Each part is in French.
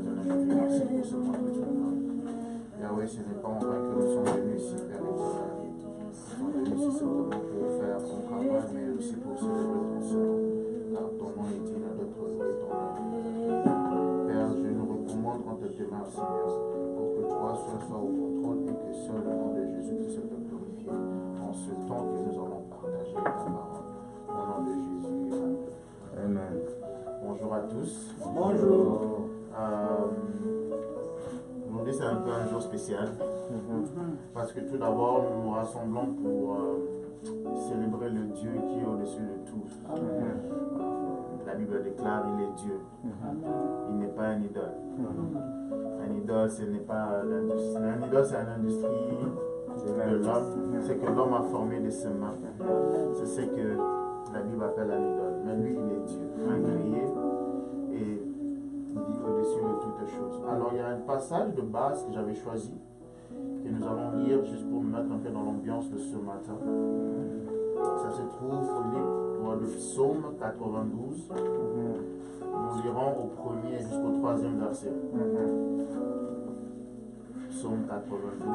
éternel, je te remercie pour ce moment que tu nous donnes. Yahweh, ce n'est pas en vain que nous sommes venus ici, Père éternel. Nous sommes venus ici simplement pour faire ton travail, mais aussi pour célébrer ton Seigneur. Car ton nom est digne d'être loué, ton nom est digne d'être loué. Père, je nous recommande entre tes mains, Seigneur, pour que toi sois au contrôle et que seul le nom de Jésus puisse te glorifier en ce temps que nous allons partager ta parole. Au nom de Jésus. Amen. Bonjour à tous. Bonjour. Aujourd'hui, c'est un peu un jour spécial. Parce que tout d'abord, nous nous rassemblons pour célébrer le Dieu qui est au-dessus de tout. La Bible déclare il est Dieu. Il n'est pas un idole. Un idole, ce n'est pas l'industrie. Un idole, c'est une industrie de l'homme. C'est que l'homme a formé de ses mains. C'est ce que la Bible appelle un idole. Mais lui, il est Dieu. Un créé et il vit au-dessus de toutes choses. Alors, il y a un passage de base que j'avais choisi, que nous allons lire juste pour me mettre un peu dans l'ambiance de ce matin. Ça se trouve au livre de Psaume 92. Nous lirons au premier jusqu'au troisième verset. Psaume 92,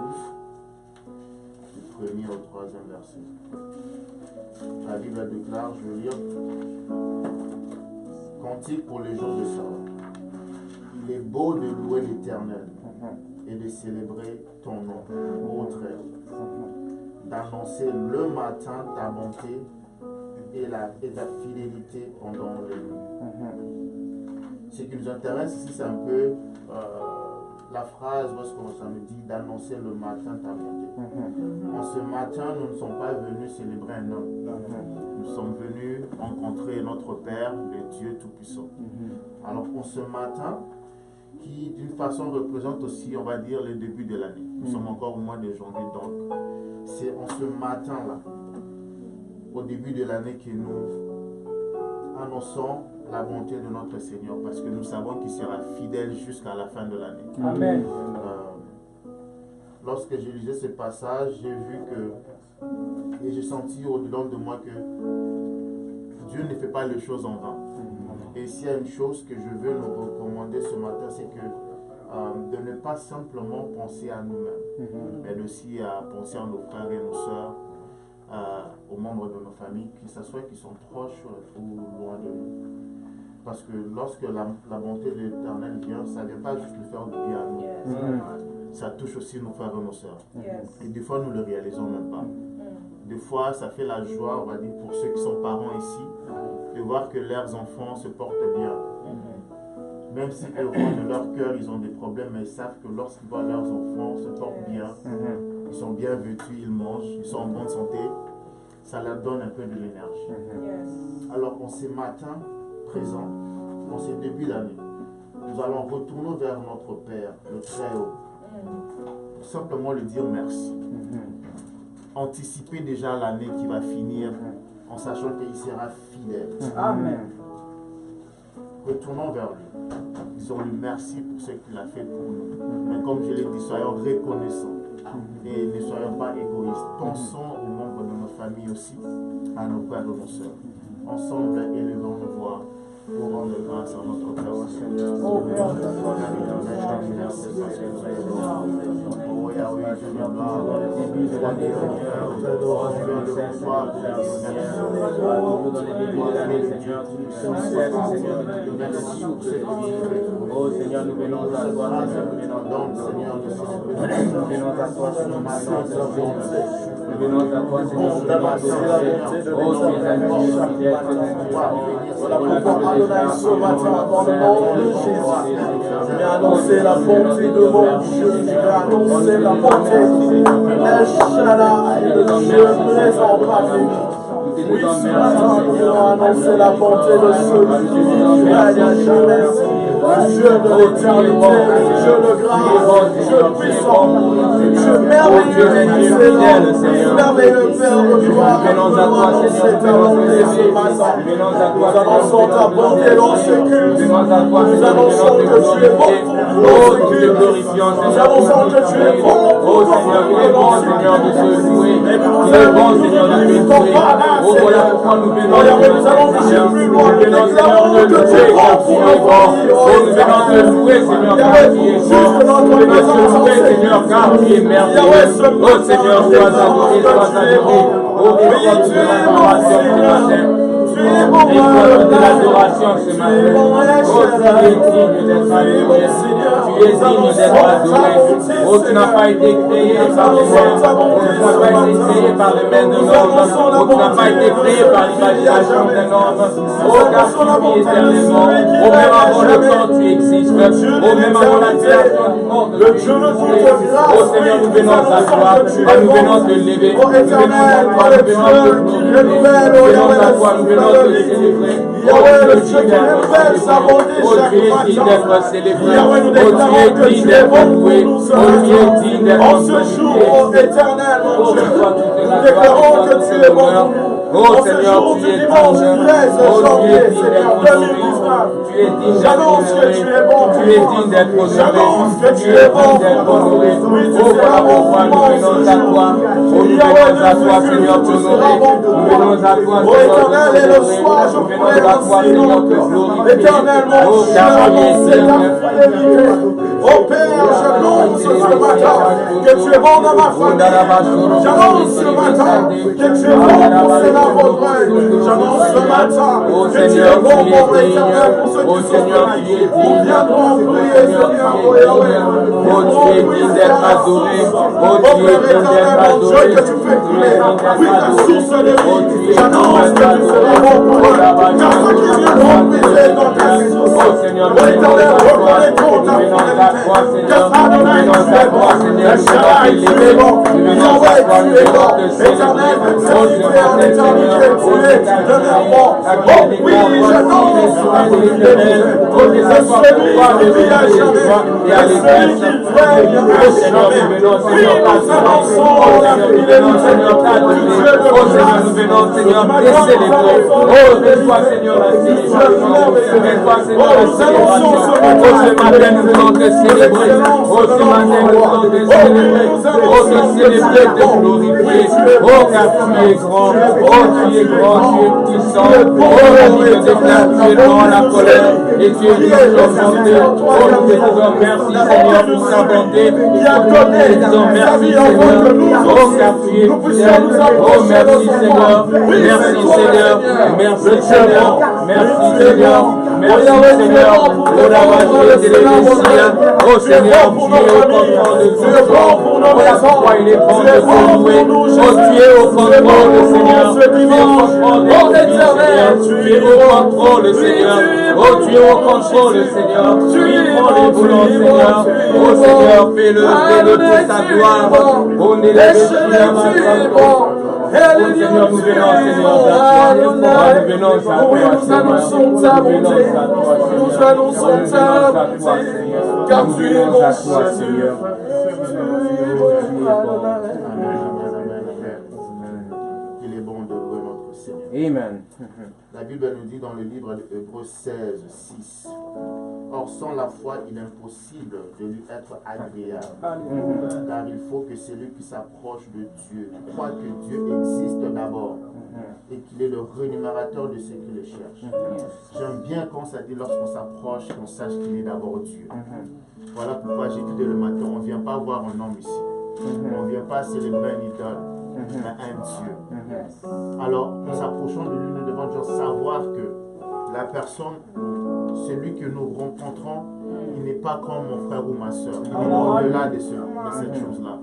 du premier au troisième verset. La Bible déclare, je vais lire, Cantique pour les jours de Sœur. Il est beau de louer l'Éternel et de célébrer ton nom, ô Très-Haut, d'annoncer le matin ta bonté et ta fidélité pendant les nuits. Ce qui nous intéresse ici, c'est un peu la phrase où ça nous dit d'annoncer le matin ta bonté. En ce matin, nous ne sommes pas venus célébrer un homme. Nous sommes venus rencontrer notre Père, le Dieu Tout-Puissant. Alors en ce matin, qui d'une façon représente aussi, on va dire, le début de l'année. Nous sommes encore au mois de janvier, donc c'est en ce matin-là, au début de l'année, que nous annonçons la bonté de notre Seigneur, parce que nous savons qu'il sera fidèle jusqu'à la fin de l'année. Amen. Lorsque je lisais ce passage, j'ai vu que, et j'ai senti au-dedans de moi que Dieu ne fait pas les choses en vain. Et s'il y a une chose que je veux nous recommander ce matin, c'est que de ne pas simplement penser à nous-mêmes, mais aussi à penser à nos frères et nos sœurs, aux membres de nos familles, que ce soit qui sont proches ou loin de nous. Parce que lorsque la bonté de l'Éternel vient, ça ne vient pas juste nous faire du bien à nous. Ça touche aussi nos frères et nos sœurs. Et des fois, nous ne le réalisons même pas. Des fois, ça fait la joie, on va dire, pour ceux qui sont parents ici, de voir que leurs enfants se portent bien. Même si au fond de leur cœur, ils ont des problèmes, mais ils savent que lorsqu'ils voient leurs enfants se portent bien, ils sont bien vêtus, ils mangent, ils sont en bonne santé, ça leur donne un peu de l'énergie. Alors, en ces matins présents, en ces débuts d'année, nous allons retourner vers notre Père, le Très-Haut, pour simplement lui dire merci. Anticiper déjà l'année qui va finir en sachant qu'il sera fidèle. Amen. Retournons vers lui. Disons-lui merci pour ce qu'il a fait pour nous. Mais comme je l'ai dit, soyons reconnaissants. Et ne soyons pas égoïstes. Pensons aux membres de nos familles aussi, à nos frères et nos sœurs. Ensemble, élevons nos voix pour rendre grâce à notre Père au Seigneur. Oh Yahweh, je viens là, dans le début de l'année, oh Seigneur, nous venons à toi, Seigneur, nous venons à toi, Seigneur, nous venons à toi, Seigneur, oh, mes amis, fidèles, voilà pourquoi Adonai ce matin dans le nom de Jésus. Je vais annoncer la bonté de mon Dieu. Je vais annoncer la bonté. Le Dieu présent parmi nous. Oui, ce matin, nous allons annoncer la bonté de celui qui ne règne à jamais. Dieu de l'éternité, Dieu de grâce, Dieu puissant, Dieu merveilleux, merveilleux Père de gloire. Nous annonçons ta bonté ce matin. Nous annonçons ta bonté dans ce culte. Nous annonçons que tu es bon pour ce culte. Nous annonçons que tu es bon pour ce Seigneur de se louer. Et nous allons nous ton palais. Nous allons chercher plus loin. Nous déclarons que tu es bon pour nos familles. venons te louer, Seigneur, car tu es bon. Nous venons te louer, Seigneur, car tu es merveilleux. Oh Seigneur, sois adoré, sois adoré. Oh, reçois toute l'adoration ce matin. Reçois toute l'adoration ce matin. Oh, tu es digne d'être adoré. Tu es digne d'être adoré. Oh, tu n'as pas été créé par les mains. Oh, tu n'as pas été créé par les mains d'un homme. Oh, tu n'as pas été créé par l'imagination d'un homme. Oh, car tu vis éternellement. Oh, même avant le temps, tu existes. Oh, même avant la création du monde, tu existes. Oh, Seigneur, nous venons à toi. Nous venons te lever. Nous venons à toi. Nous venons te glorifier. Nous venons à toi. Nous venons te célébrer. Yahweh, le Dieu qui révèle sa bonté chaque matin. Yahweh, nous déclarons que tu es bon pour nous ce matin. En ce jour éternel, mon Dieu, nous déclarons que tu es bon pour nous. Oh Seigneur, tu es dimanche 13 janvier, Seigneur, 2019. J'annonce que tu es bon. Tu es digne d'être honoré. J'annonce que tu es bon. Oh, voilà pourquoi nous venons à toi. Oh, nous venons à toi, Seigneur, t'honorer. Nous venons à toi, Oh, éternel, et le soir, je pourrai Seigneur, te glorifier. Éternel, mon Dieu, c'est ta fidélité. Oh Père, j'annonce ce matin que tu es bon dans ma famille. J'annonce ce matin que tu es bon pour cela, mon frère. J'annonce ce matin que tu es bon pour l'éternel, pour ceux qui sont venus. Nous viendrons prier, Seigneur, oh Yahweh. Oh, tu es digne d'être adoré. Oh, tu es digne d'être adoré. Que tu fais couler, oui, ta source de vie. J'annonce que tu seras bon pour eux. Car ceux qui viendront puiser dans ta source. Oh, Seigneur, nous venons à toi. Nous venons à toi, Seigneur. Nous venons à toi, Seigneur. Nous venons à t'élever. Nous venons à toi, nous venons te célébrer. Oh, ce matin, Seigneur. Oh, c'est ta journée. Oui, j'annonce Oh, c'est ça, toi, pouvoir de Dieu et à l'église. Oh, Seigneur, nous venons, Seigneur, t'adorer. Oh, Seigneur, nous venons, Seigneur, t'adorer. Oh, Seigneur, nous venons, Seigneur, te célébrer. Oh, reçois, Seigneur, la célébration. Reçois, Seigneur, la célébration. Oh, ce matin, nous voulons te célébrer. Oh, ce matin, nous voulons te célébrer. Oh, te célébrer, te glorifier. Oh, car tu es grand. Oh, tu es grand, tu es puissant. Oh, la Bible déclare, tu es dans la colère et tu es riche en bonté. Oh, nous te disons merci, Seigneur, pour sa bonté. Nous te disons merci, Seigneur. Oh, car tu es fidèle. Oh, merci, Seigneur. Merci, Seigneur. Merci, Seigneur. Merci, Seigneur. Merci, Seigneur. Oh, la magie de l'Église. Oh, Seigneur, tu es au contrôle de tout. Voilà pourquoi il est bon de te louer. Oh, tu es au contrôle, Seigneur. Tu es au contrôle de tout, Seigneur. Tu es au contrôle, Seigneur. Oh, tu es au contrôle, Seigneur. Tu prends les boulons, Seigneur. Oh, Seigneur, fais-le pour ta gloire. On est les Oh, Seigneur, nous venons, Seigneur, vers toi. Nous venons à toi, nous annonçons ta bonté. Nous annonçons ta bonté. Car tu es bon, Seigneur. Il est bon de louer notre Seigneur. Amen. La Bible nous dit dans le livre de Hébreux 16, 6. Or, sans la foi, il est impossible de lui être agréable. Car il faut que celui qui s'approche de Dieu croit que Dieu existe d'abord et qu'il est le rémunérateur de ceux qui le cherchent. J'aime bien quand ça dit lorsqu'on s'approche, qu'on sache qu'il est d'abord Dieu. Voilà pourquoi j'ai dit le matin, on ne vient pas voir un homme ici. On ne vient pas célébrer un idole, mais un Dieu. Alors, en s'approchant de lui, nous devons juste savoir que la personne, celui que nous rencontrons, il n'est pas comme mon frère ou ma soeur. Il est au-delà de cette chose-là.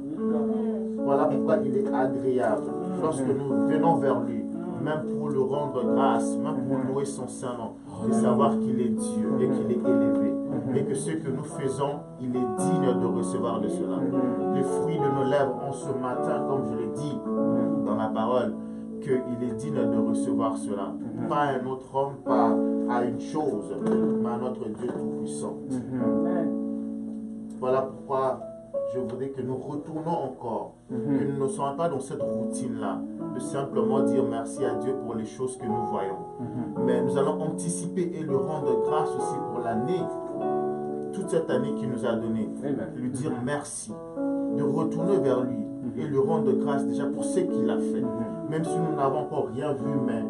Voilà pourquoi il est agréable. Lorsque nous venons vers lui, même pour lui rendre grâce, même pour louer son Saint-Nom, de savoir qu'il est Dieu et qu'il est élevé. Et que ce que nous faisons, il est digne de recevoir de cela. Les fruits de nos lèvres en ce matin, comme je l'ai dit dans la parole, qu'il est digne de recevoir cela. Pas à un autre homme, pas à une chose, mais à notre Dieu Tout-Puissant. Voilà pourquoi je voudrais que nous retournons encore, que nous ne soyons pas dans cette routine-là, de simplement dire merci à Dieu pour les choses que nous voyons. Mais nous allons anticiper et lui rendre grâce aussi pour l'année, toute cette année qu'il nous a donnée. Lui dire merci, de retourner vers lui et lui rendre grâce déjà pour ce qu'il a fait. Même si nous n'avons encore rien vu, mais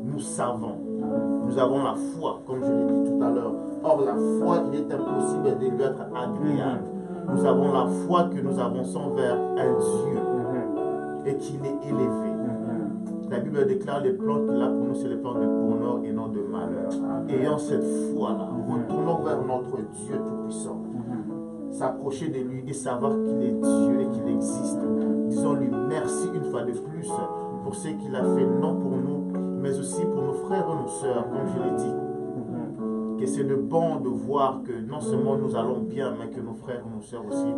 nous savons. Nous avons la foi, comme je l'ai dit tout à l'heure. Or, avoir la foi, il est impossible de lui être agréable. Nous avons la foi que nous avançons vers un Dieu et qu'il est élevé. La Bible déclare les plans qu'il a pour nous, c'est les plans de bonheur et non de malheur. Ayant cette foi-là, retournons vers notre Dieu Tout-Puissant. S'approcher de lui et savoir qu'il est Dieu et qu'il existe. Disons-lui merci une fois de plus pour ce qu'il a fait, non pour nous, mais aussi pour nos frères et nos sœurs, comme je l'ai dit. Que c'est de bon de voir que non seulement nous allons bien, mais que nos frères et nos sœurs aussi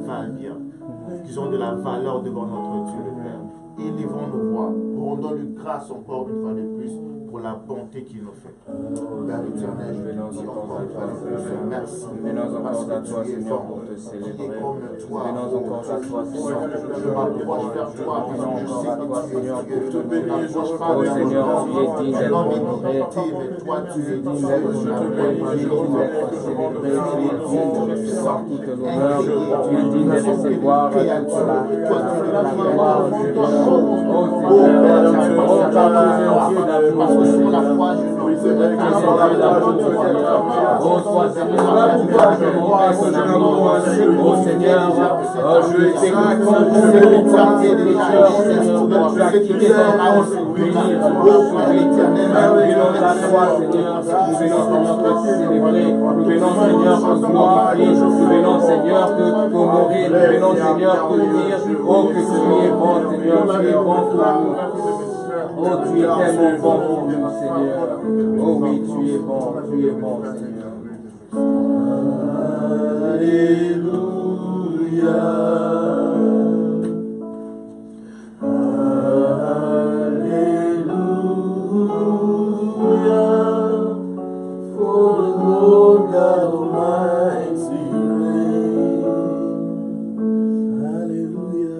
valent bien. Qu'ils ont de la valeur devant notre Dieu le Père. Élevons nos voix, rendons-lui grâce encore une fois de plus pour la bonté qu'il nous fait. Père éternel, je te dis encore une fois de plus, merci. Parce que tu es bon, qui est comme toi. Je m'approche vers toi, parce que je sais que tu es Dieu. Je ne m'approche pas vers l'homme iniquité, mais toi tu es Dieu. Tu es digne de recevoir toute la gloire. Parce que sur la croix, je ne peux Oh Seigneur, je sais que nous venons Seigneur te glorifier, nous venons Seigneur te honorer, nous venons Seigneur te dire, oh que tu es bon Seigneur, tu es bon pour nous. Oh, tu es tellement bon pour nous, Seigneur. Oh oui, tu es bon, Seigneur. Alléluia. Alléluia. For the Lord God Almighty reigns. Alléluia.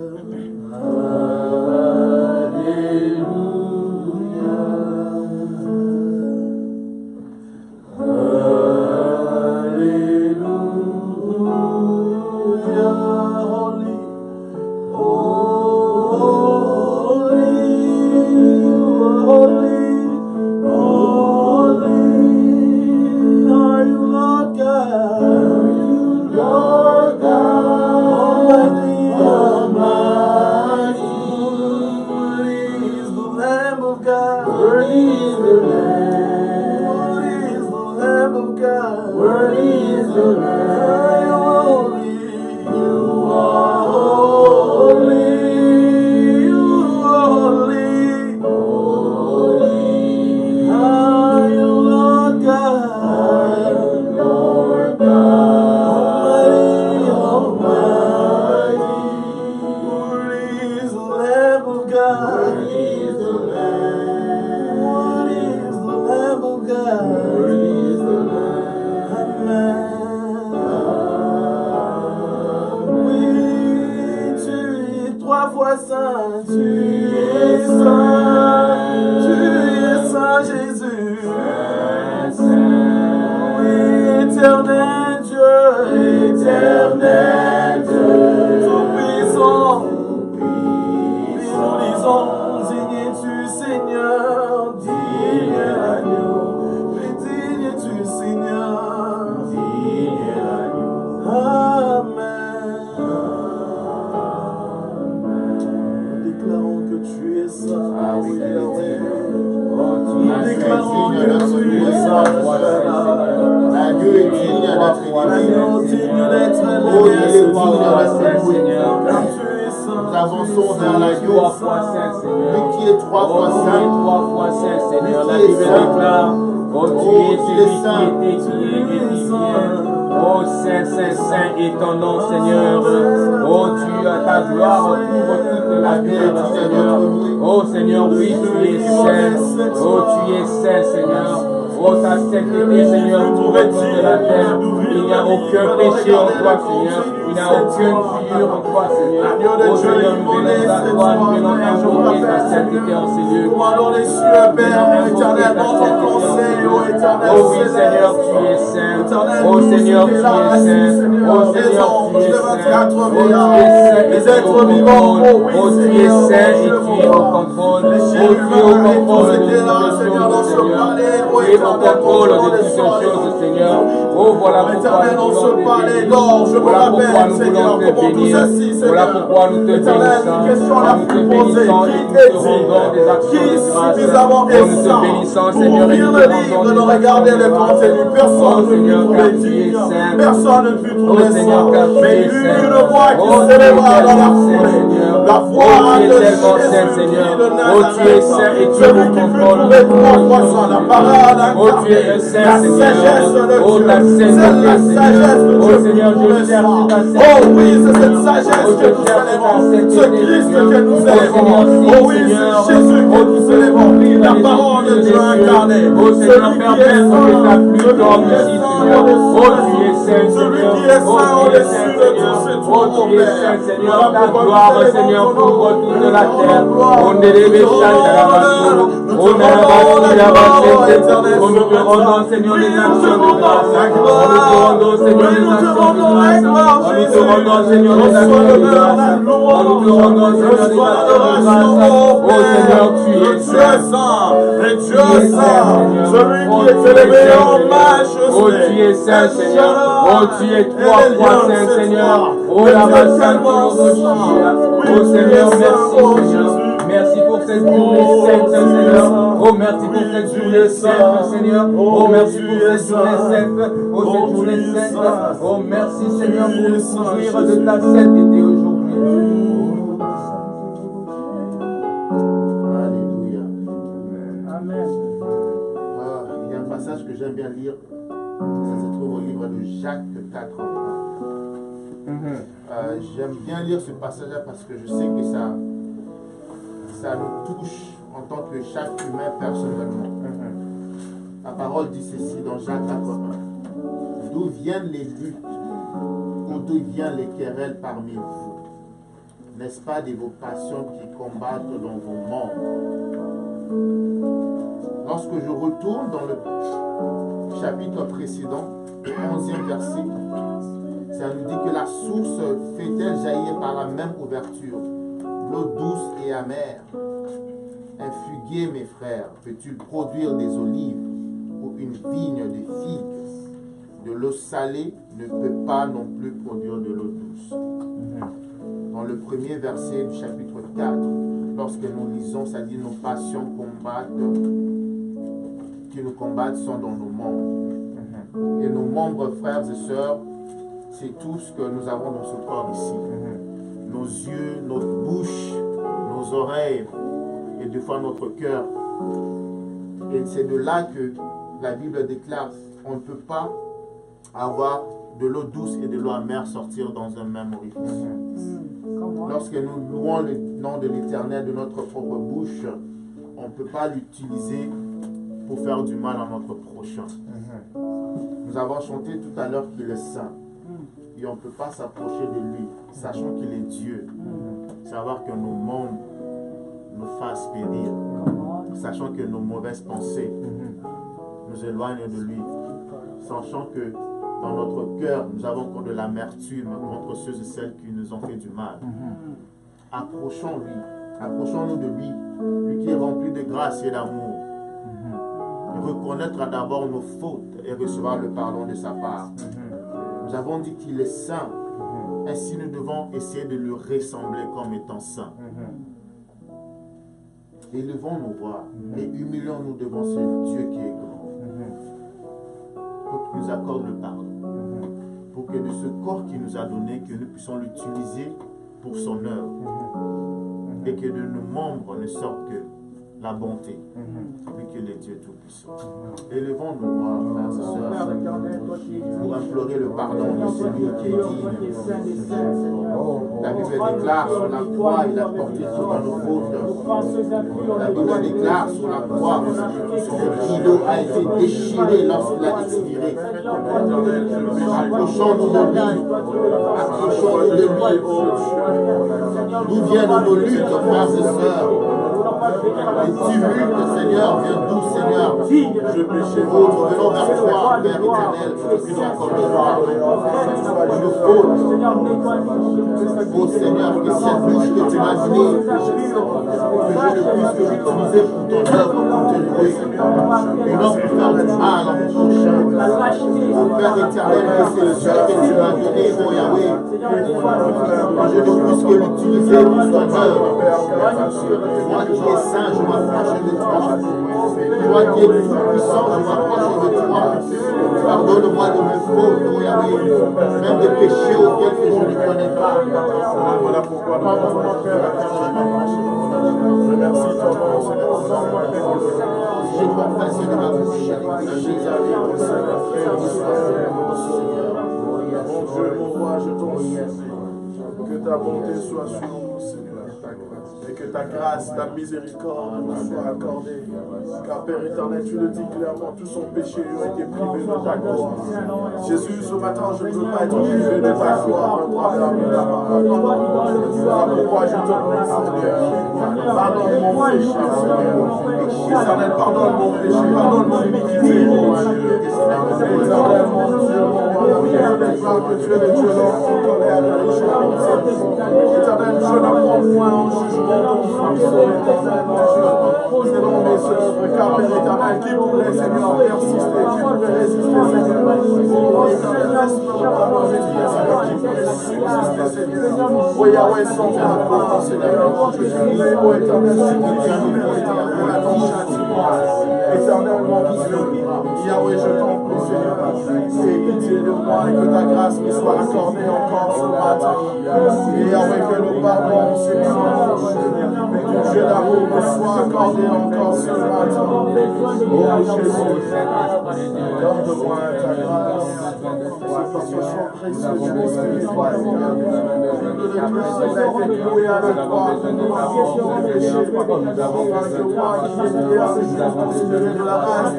Oh, voilà pourquoi Éternel, on nous se voulons te parlait bénir. d'or. Je me Voilà pourquoi rappelle, nous Seigneur, voulons te comment tout bénir. ceci, Voilà Seigneur. pourquoi nous te Éternel, bénissons. une question En la nous te plus posée. bénissant et Qui nous est te rendons des digne? actions Qui de grâce. suffisamment En est nous te saint bénissant, pour Seigneur, et ouvrir nous le te livre, rendons de des actions regarder de les grâce. contenus? Personne Oh ne fut Seigneur, trouvé car tu es digne. saint. Personne ne fut Oh trouvé Seigneur, saint. car tu Mais es il y saint. eut une voix qui Oh, tu es s'éleva dans la tellement saint, foulée. Seigneur. La Oh, voix tu es de tellement saint, Jésus-Christ Seigneur. de Oh, tu es Nazareth. saint et tu Celui nous qui fut contrôles. trouvé 3 fois sans la parole Oh, tu es un incarnée. saint, La Seigneur. sagesse de Oh, Dieu. ta C'est sainteté, la sagesse de Seigneur. Dieu Oh, Seigneur, pour je le cherche sang. ta Oh sainteté, oui, c'est cette Seigneur. sagesse Oh, que je nous cherche ta célébrons. sainteté, Ce Christ Seigneur. que nous Oh, célébrons. Seigneur, si, Oh oui, Seigneur. c'est Jésus que Oh, nous tu peux célébrons. ouvrir La les parole de yeux Dieu des cieux. incarné. Oh, Seigneur, Celui qui est permets saint. que ta pluie Celui tombe qui est ici, saint Seigneur. au-dessus Oh, de tu es tout. saint, Celui Seigneur. qui est Oh, saint tu es au-dessus saint, de Seigneur. tout, c'est Oh, toi, tu mon es Père. saint, Seigneur. Voilà Ta pourquoi gloire, nous célébrons Seigneur, ton nom. couvre toute Nous la te terre. rendons gloire. On Nous te délève rendons honneur. Nous te rendons la gloire, éternel. nous te rendons, Seigneur, Oui, des nous te actions de rendons grâce. la Nous te gloire. rendons, Seigneur, Oui, des nous te actions de rendons la grâce. gloire, Nous te Jésus. rendons, Seigneur, des Reçois actions de l'honneur, grâce. la Nous te louange. rendons, Seigneur, des Reçois actions de l'adoration, grâce. mon Oh Père. Seigneur, tu Le es Dieu saint. saint, le Tu Dieu es saint, saint, Seigneur. celui Oh, qui est tu es élevé saint, en Seigneur. majesté. Oh, tu es saint, Seigneur. Oh, tu es 3 fois saint, Seigneur. Oh, la masse Oh, Seigneur, merci, Seigneur. Merci pour cette journée sainte, Seigneur. Oh, merci pour cette journée sainte, Seigneur. Oh, merci pour cette journée sainte. Oh, cette journée sainte. Oh, merci, Seigneur, pour nous couvrir de ta sainteté aujourd'hui. Alléluia. Amen. Il y a un passage que j'aime bien lire. Ça se trouve au livre de Jacques 4. J'aime bien lire ce passage-là parce que je sais que ça nous touche en tant que chaque humain personnellement. La parole dit ceci dans Jacques 4:1. D'où viennent les luttes ou d'où viennent les querelles parmi vous? N'est-ce pas des vos passions qui combattent dans vos membres? Lorsque je retourne dans le chapitre précédent, le 11e verset, ça nous dit que la source fait-elle jaillir par la même ouverture, l'eau douce et amère. Un figuier, mes frères, peut-il produire des olives ou une vigne de figues? De l'eau salée ne peut pas non plus produire de l'eau douce. Dans le premier verset du chapitre 4, lorsque nous lisons, ça dit nos passions qui nous combattent sont dans nos membres. Et nos membres, frères et sœurs, c'est tout ce que nous avons dans ce corps ici. Nos yeux, notre bouche, nos oreilles et des fois notre cœur. Et c'est de là que la Bible déclare on ne peut pas avoir de l'eau douce et de l'eau amère sortir dans un même orifice. Lorsque nous louons le nom de l'Éternel de notre propre bouche, on ne peut pas l'utiliser pour faire du mal à notre prochain. Nous avons chanté tout à l'heure qu'il est saint. Et on ne peut pas s'approcher de lui, sachant qu'il est Dieu. Savoir que nos membres nous fassent périr, sachant que nos mauvaises pensées nous éloignent de lui, sachant que dans notre cœur, nous avons encore de l'amertume contre ceux et celles qui nous ont fait du mal. Approchons-nous de lui, lui qui est rempli de grâce et d'amour. Reconnaître d'abord nos fautes et recevoir le pardon de sa part. Nous avons dit qu'il est saint, ainsi nous devons essayer de lui ressembler comme étant saint. Élevons nos voix et humilions-nous devant ce Dieu qui est grand, pour qu'il nous accorde le pardon, pour que de ce corps qu'il nous a donné, que nous puissions l'utiliser pour son œuvre, et que de nos membres ne sorte que la bonté, lui qui est le Dieu Tout-Puissant. Élevons nos voix, frères et sœurs, pour implorer le pardon de celui qui est digne. La Bible déclare sur la croix, il a porté sur nos fautes. La Bible déclare sur la croix, le rideau a été déchiré lorsqu'il a expiré. Approchons-nous de lui. Approchons-nous de lui. D'où viennent nos luttes, frères et sœurs? Les tumultes, Seigneur, viennent d'où, Seigneur? Je péché, nous venons vers toi, Père éternel, pour que tu nous accordes le pardon. Nos fautes. Oh Seigneur, que cette bouche que tu m'as donnée, que je ne puisse que l'utiliser pour ton œuvre, pour te louer. Et non pour faire du mal en mon prochain. Père éternel, que c'est Dieu que tu m'as donné, mon Yahweh, que je ne puisse que l'utiliser pour ton œuvre. Moi qui es saint, je m'approche de toi. Toi qui es plus puissant, je m'approche de toi. Pardonne-moi de mes fautes, mon Yahweh, même des péchés auxquels je ne connais pas. Voilà pourquoi nous remercie ton nom, Seigneur. Je confesse de ma bouche avec Jésus. Mon Dieu, mon roi, je t'en supplie. Que ta bonté soit sur nous, Seigneur. Et que ta grâce, ta miséricorde nous soit accordée. Car Père éternel, tu le dis clairement, tous son péché ont été privés de ta gloire. Jésus, ce matin, je ne veux pas être privé de ta gloire. Voilà pourquoi je te prie, Seigneur. Pardonne mon péché, Seigneur. Éternel, pardonne mon péché, pardonne mon iniquité, mon Dieu. Éternel, mon Dieu, mon roi, je déclare que tu es le Dieu en colère, de richesse. Éternel, je ne prends point en jugement ton fils, éternel, mon Dieu. Selon mes œuvres, car Père éternel, qui pourrait, Seigneur, persister, qui pourrait résister, Seigneur. Oh, éternel, laisse-moi pas mon Seigneur, qui pourrait subsister, Seigneur. Oh, Yahweh, sans ta gloire, Seigneur. Je prie, oh, éternel, pour la ton châtiment. Éternel, mon Dieu, Yahweh, je t'en prie, Seigneur. Aie pitié de moi et que ta grâce me soit accordée encore ce matin. Et Yahweh, que le pardon, Seigneur, du Dieu d'amour me soit accordé encore ce matin. Oh Jésus, garde-moi ta grâce. Parce que son précieux Dieu spirituel, le cœur a été cloué à la croix pour nous pardonner nos péchés. Parce que moi qui est lié à ce jour considéré de la race,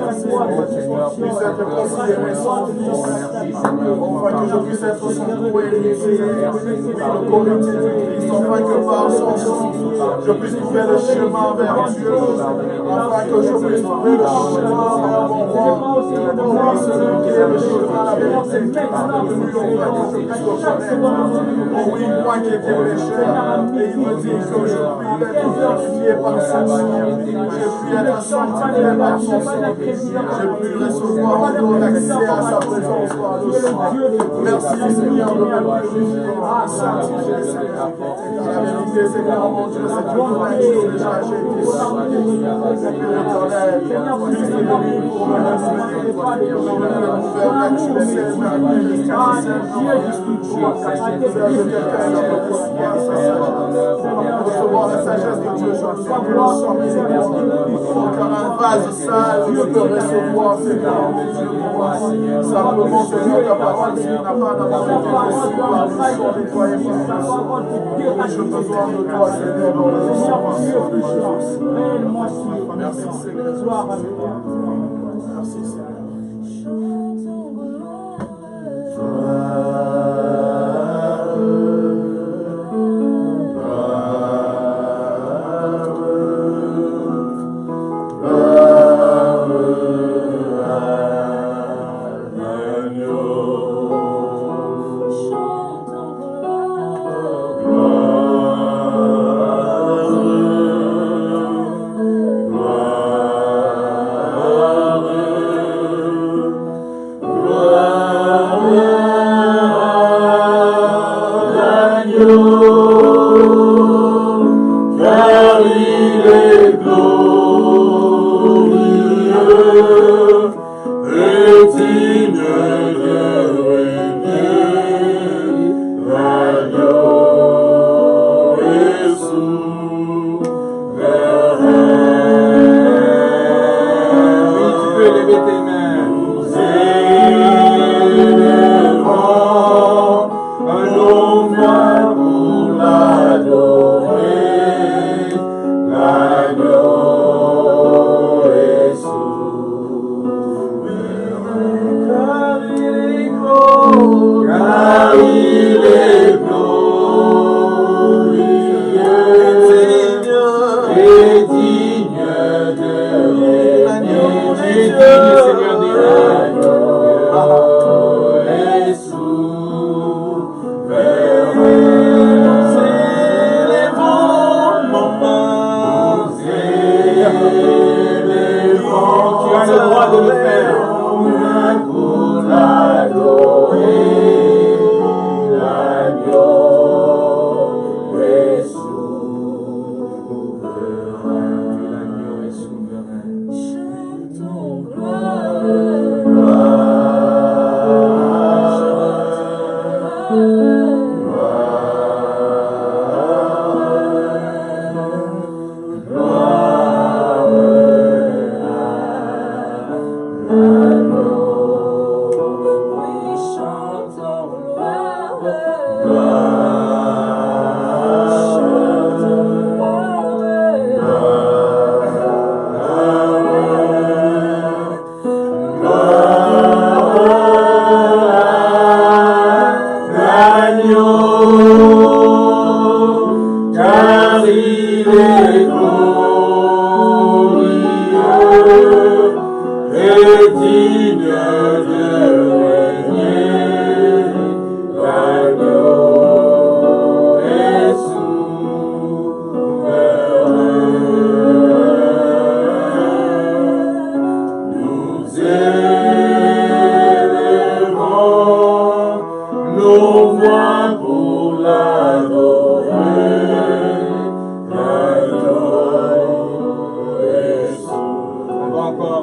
puisse être considéré son fils. Afin que je puisse être son co-héritier par le comité de Christ, afin que par son sang, je puisse trouver le chemin vers Dieu, afin que je puisse trouver le chemin vers mon roi. Oh oui, celui qui est le chemin, la vérité, qui est parvenu, afin que je puisse le connaître. Oh oui, moi qui étais pécheur, et il me dit que je puis être purifié par son sang, je puis être sanctifié par son sang, je puis recevoir encore l'accès à sa présence par le sang. Merci Seigneur de me purifier, de me sanctifier, Seigneur. La vérité, Seigneur, mon Dieu, c'est que nous déjà j'ai été sanctifié. Père éternel, Fils de lui pour me ramener, pour me faire nature saine, pour me recevoir la sagesse de Dieu, je vous en prie, car un vase sale ne peut recevoir, Seigneur, mon Dieu, simplement, Seigneur, ta parole qui n'a pas d'avoir été reçue par le sang nettoyé par le sang. J'ai besoin de toi, Seigneur, dans le sang de Jésus. Merci, Seigneur. Merci, Seigneur. Dieu. nos voix pour l'adorer.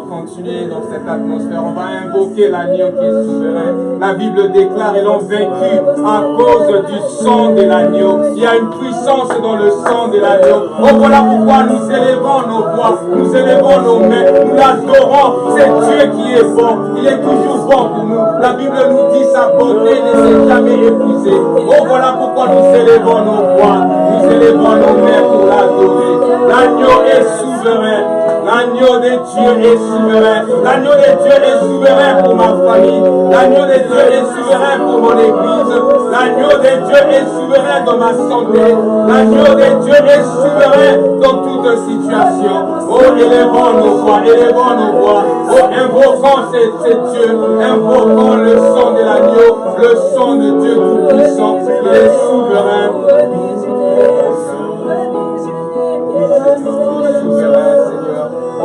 Continuer dans cette atmosphère, on va invoquer l'agneau qui est souverain. La Bible déclare, ils l'ont vaincu à cause du sang de l'agneau. Il y a une puissance dans le sang de l'agneau. Oh, voilà pourquoi nous élevons nos voix, nous élevons nos mains, nous l'adorons. C'est Dieu qui est bon, il est toujours bon pour nous. La Bible nous dit sa bonté ne s'est jamais épuisée. Oh, voilà pourquoi nous élevons nos voix, nous élevons nos mains pour l'adorer. L'agneau est souverain. L'agneau de Dieu est souverain. L'agneau de Dieu est souverain pour ma famille. L'agneau de Dieu est souverain pour mon église. L'agneau de Dieu est souverain dans ma santé. L'agneau de Dieu est souverain dans toute situation. Oh, élevons nos voix, élevons nos voix. Oh, invoquons ces Dieu. Invoquons le sang de l'agneau, le sang de Dieu tout-puissant. Il est souverain.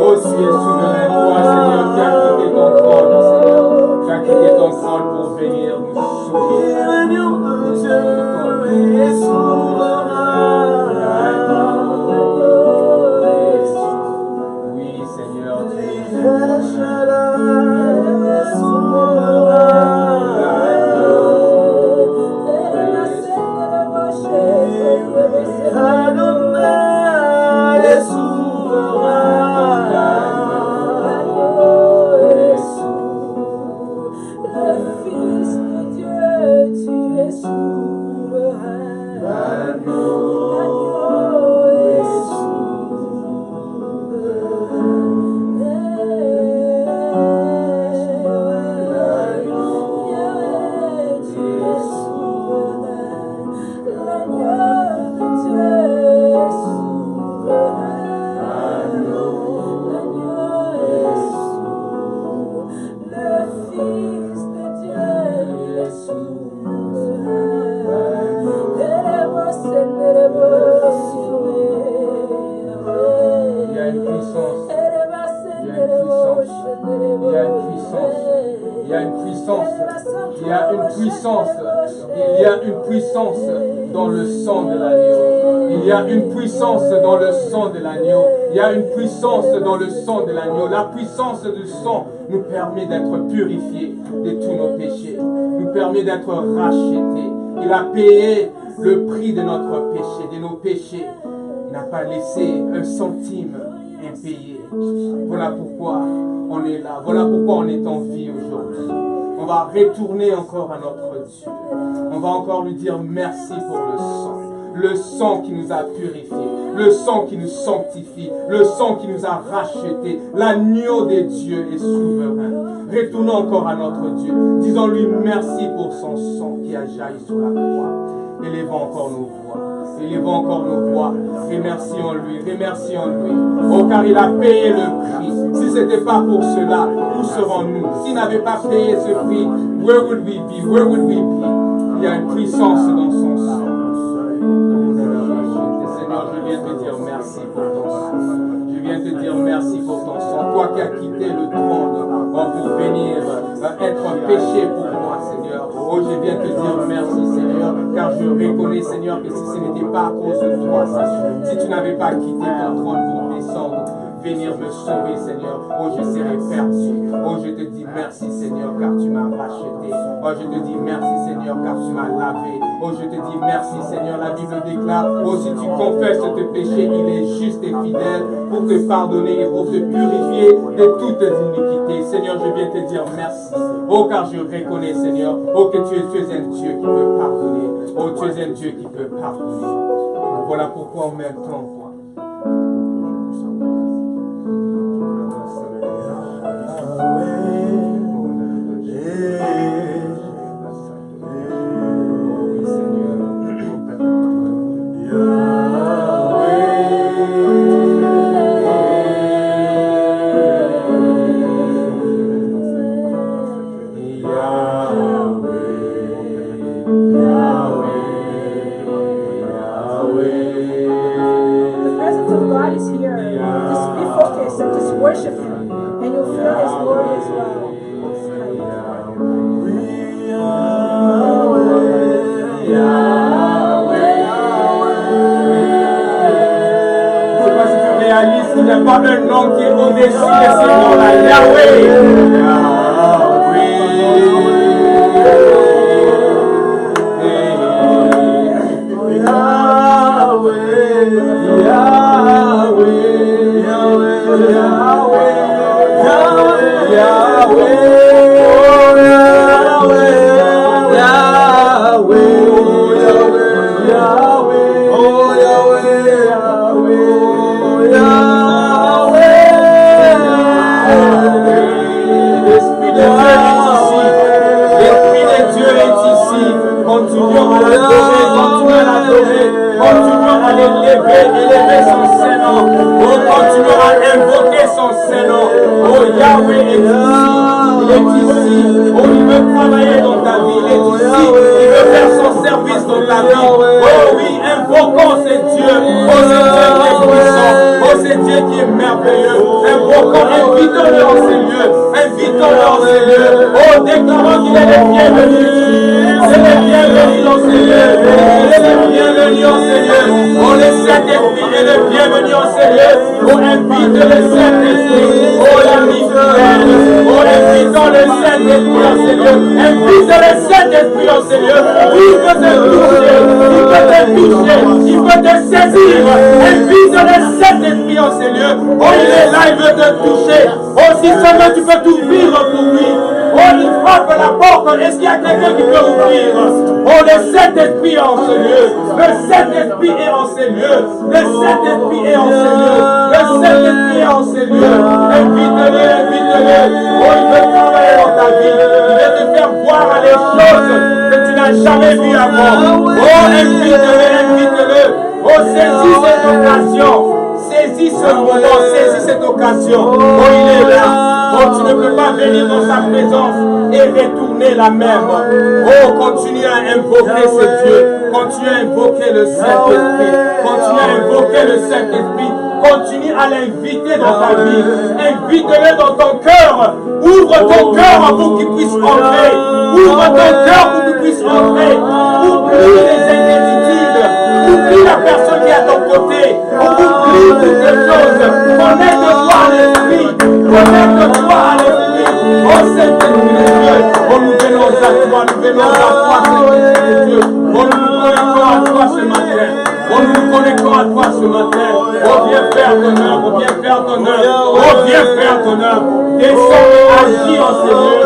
Oh, tu es souverain, toi, Seigneur, qui as quitté ton trône, Seigneur. Tu as quitté ton trône pour venir nous sauver. L'agneau de Dieu est souverain. Oui, Seigneur, tu es dans le sang de l'agneau. Il y a une puissance dans le sang de l'agneau. Il y a une puissance dans le sang de l'agneau. La puissance du sang nous permet d'être purifiés de tous nos péchés. Nous permet d'être rachetés. Il a payé le prix de notre péché, de nos péchés. Il n'a pas laissé un centime impayé. Voilà pourquoi on est là. Voilà pourquoi on est en vie aujourd'hui. On va retourner encore à notre Dieu. On va encore lui dire merci pour le sang qui nous a purifiés, le sang qui nous sanctifie, le sang qui nous a rachetés. L'agneau de Dieu est souverain. Retournons encore à notre Dieu. Disons-lui merci pour son sang qui a jailli sur la croix. Élevons encore nos voix. Élevons encore nos voix. Remercions-lui, remercions-lui. Oh, car il a payé le prix. Si ce n'était pas pour cela, où serons-nous? S'il n'avait pas payé ce prix, where would we be? Where would we be? Il y a une puissance dans son sang. Seigneur, je viens te dire merci pour ton sang. Je viens te dire merci pour ton sang. Toi qui as quitté le trône pour venir être péché pour moi, Seigneur. Oh, je viens te dire merci, Seigneur, car je reconnais, Seigneur, que si ce n'était pas à cause de toi, Seigneur, si tu n'avais pas quitté ton trône pour descendre, venir me sauver, Seigneur, oh, je serais perdu. Oh, je te dis merci, Seigneur, car tu m'as racheté. Oh, je te dis merci, Seigneur, car tu m'as lavé. Oh, je te dis merci, Seigneur. La Bible déclare, oh, si tu confesses tes péchés, il est juste et fidèle pour te pardonner et pour te purifier de toutes iniquités. Seigneur, je viens te dire merci. Oh, car je reconnais, Seigneur, oh, que tu es un Dieu qui peut pardonner. Oh, tu es un Dieu qui peut pardonner. Voilà pourquoi en même temps, n'est pas un nom qui est au-dessus de ces noms-là. Yahweh. Élever son Saint-Nom. Oh, continue à invoquer son Saint-Nom. Oh, Yahweh est ici. Il est ici. Oh, il veut travailler dans ta vie. Il est ici. Il veut faire son service dans ta vie. Oh oui, invoquons ce Dieu. Oh, c'est Dieu qui est puissant. Oh, c'est Dieu qui est merveilleux. Invoquons, invitons-le en ces lieux. Invitons-le en ces lieux. Oh, déclarons qu'il est le bienvenu ici. Il est le bienvenu dans ces lieux. Il est le bienvenu en ces lieux. Oh, le Saint-Esprit est le bienvenu en ces lieux. Oh, invite le Saint-Esprit. Oh, l'ami fidèle. Oh, invitons le Saint-Esprit en ces lieux. Invite le Saint-Esprit en ces lieux. Il peut te toucher. Il peut te toucher. Il peut te saisir. Invite le Saint-Esprit en ces lieux. Oh, il est là, il veut te toucher. Oh, si seulement tu peux t'ouvrir pour lui. Oh, il frappe la porte. Est-ce qu'il y a quelqu'un qui peut ouvrir? Oh, le Saint-Esprit est en ce lieu. Le Saint-Esprit est en ces lieux. Le Saint-Esprit est en ces lieux. Le Saint-Esprit est en ces lieux. Invite-le, invite-le. Oh, il veut travailler dans ta vie. Il veut te faire voir les choses que tu n'as jamais vues avant. Oh, invite-le, invite-le. Oh, saisis cette occasion. Saisis ce moment, saisis cette occasion. Oh, il est là. Oh, tu ne peux pas venir dans sa présence et retourner la même. Oh, continue à invoquer ce Dieu. Continue à invoquer le Saint-Esprit. Continue à invoquer le Saint-Esprit. Continue à l'inviter dans ta vie. Invite-le dans ton cœur. Ouvre ton cœur pour qu'il puisse entrer. Ouvre ton cœur pour qu'il puisse entrer. Oublie les ingratitudes. Oublie la personne qui est à ton côté. Oublie toutes les choses. Connecte-toi à l'Esprit. Connecte-toi à l'Esprit. Oh Saint-Esprit de Dieu. Oh, nous venons à toi. Nous venons à toi, Saint-Esprit de Dieu. Oh, nous nous connectons à toi ce matin. Oh, nous nous connectons à toi ce matin. Oh, viens faire ton œuvre. Viens faire ton œuvre. Oh, viens faire ton œuvre. Descends et agis en ces lieux.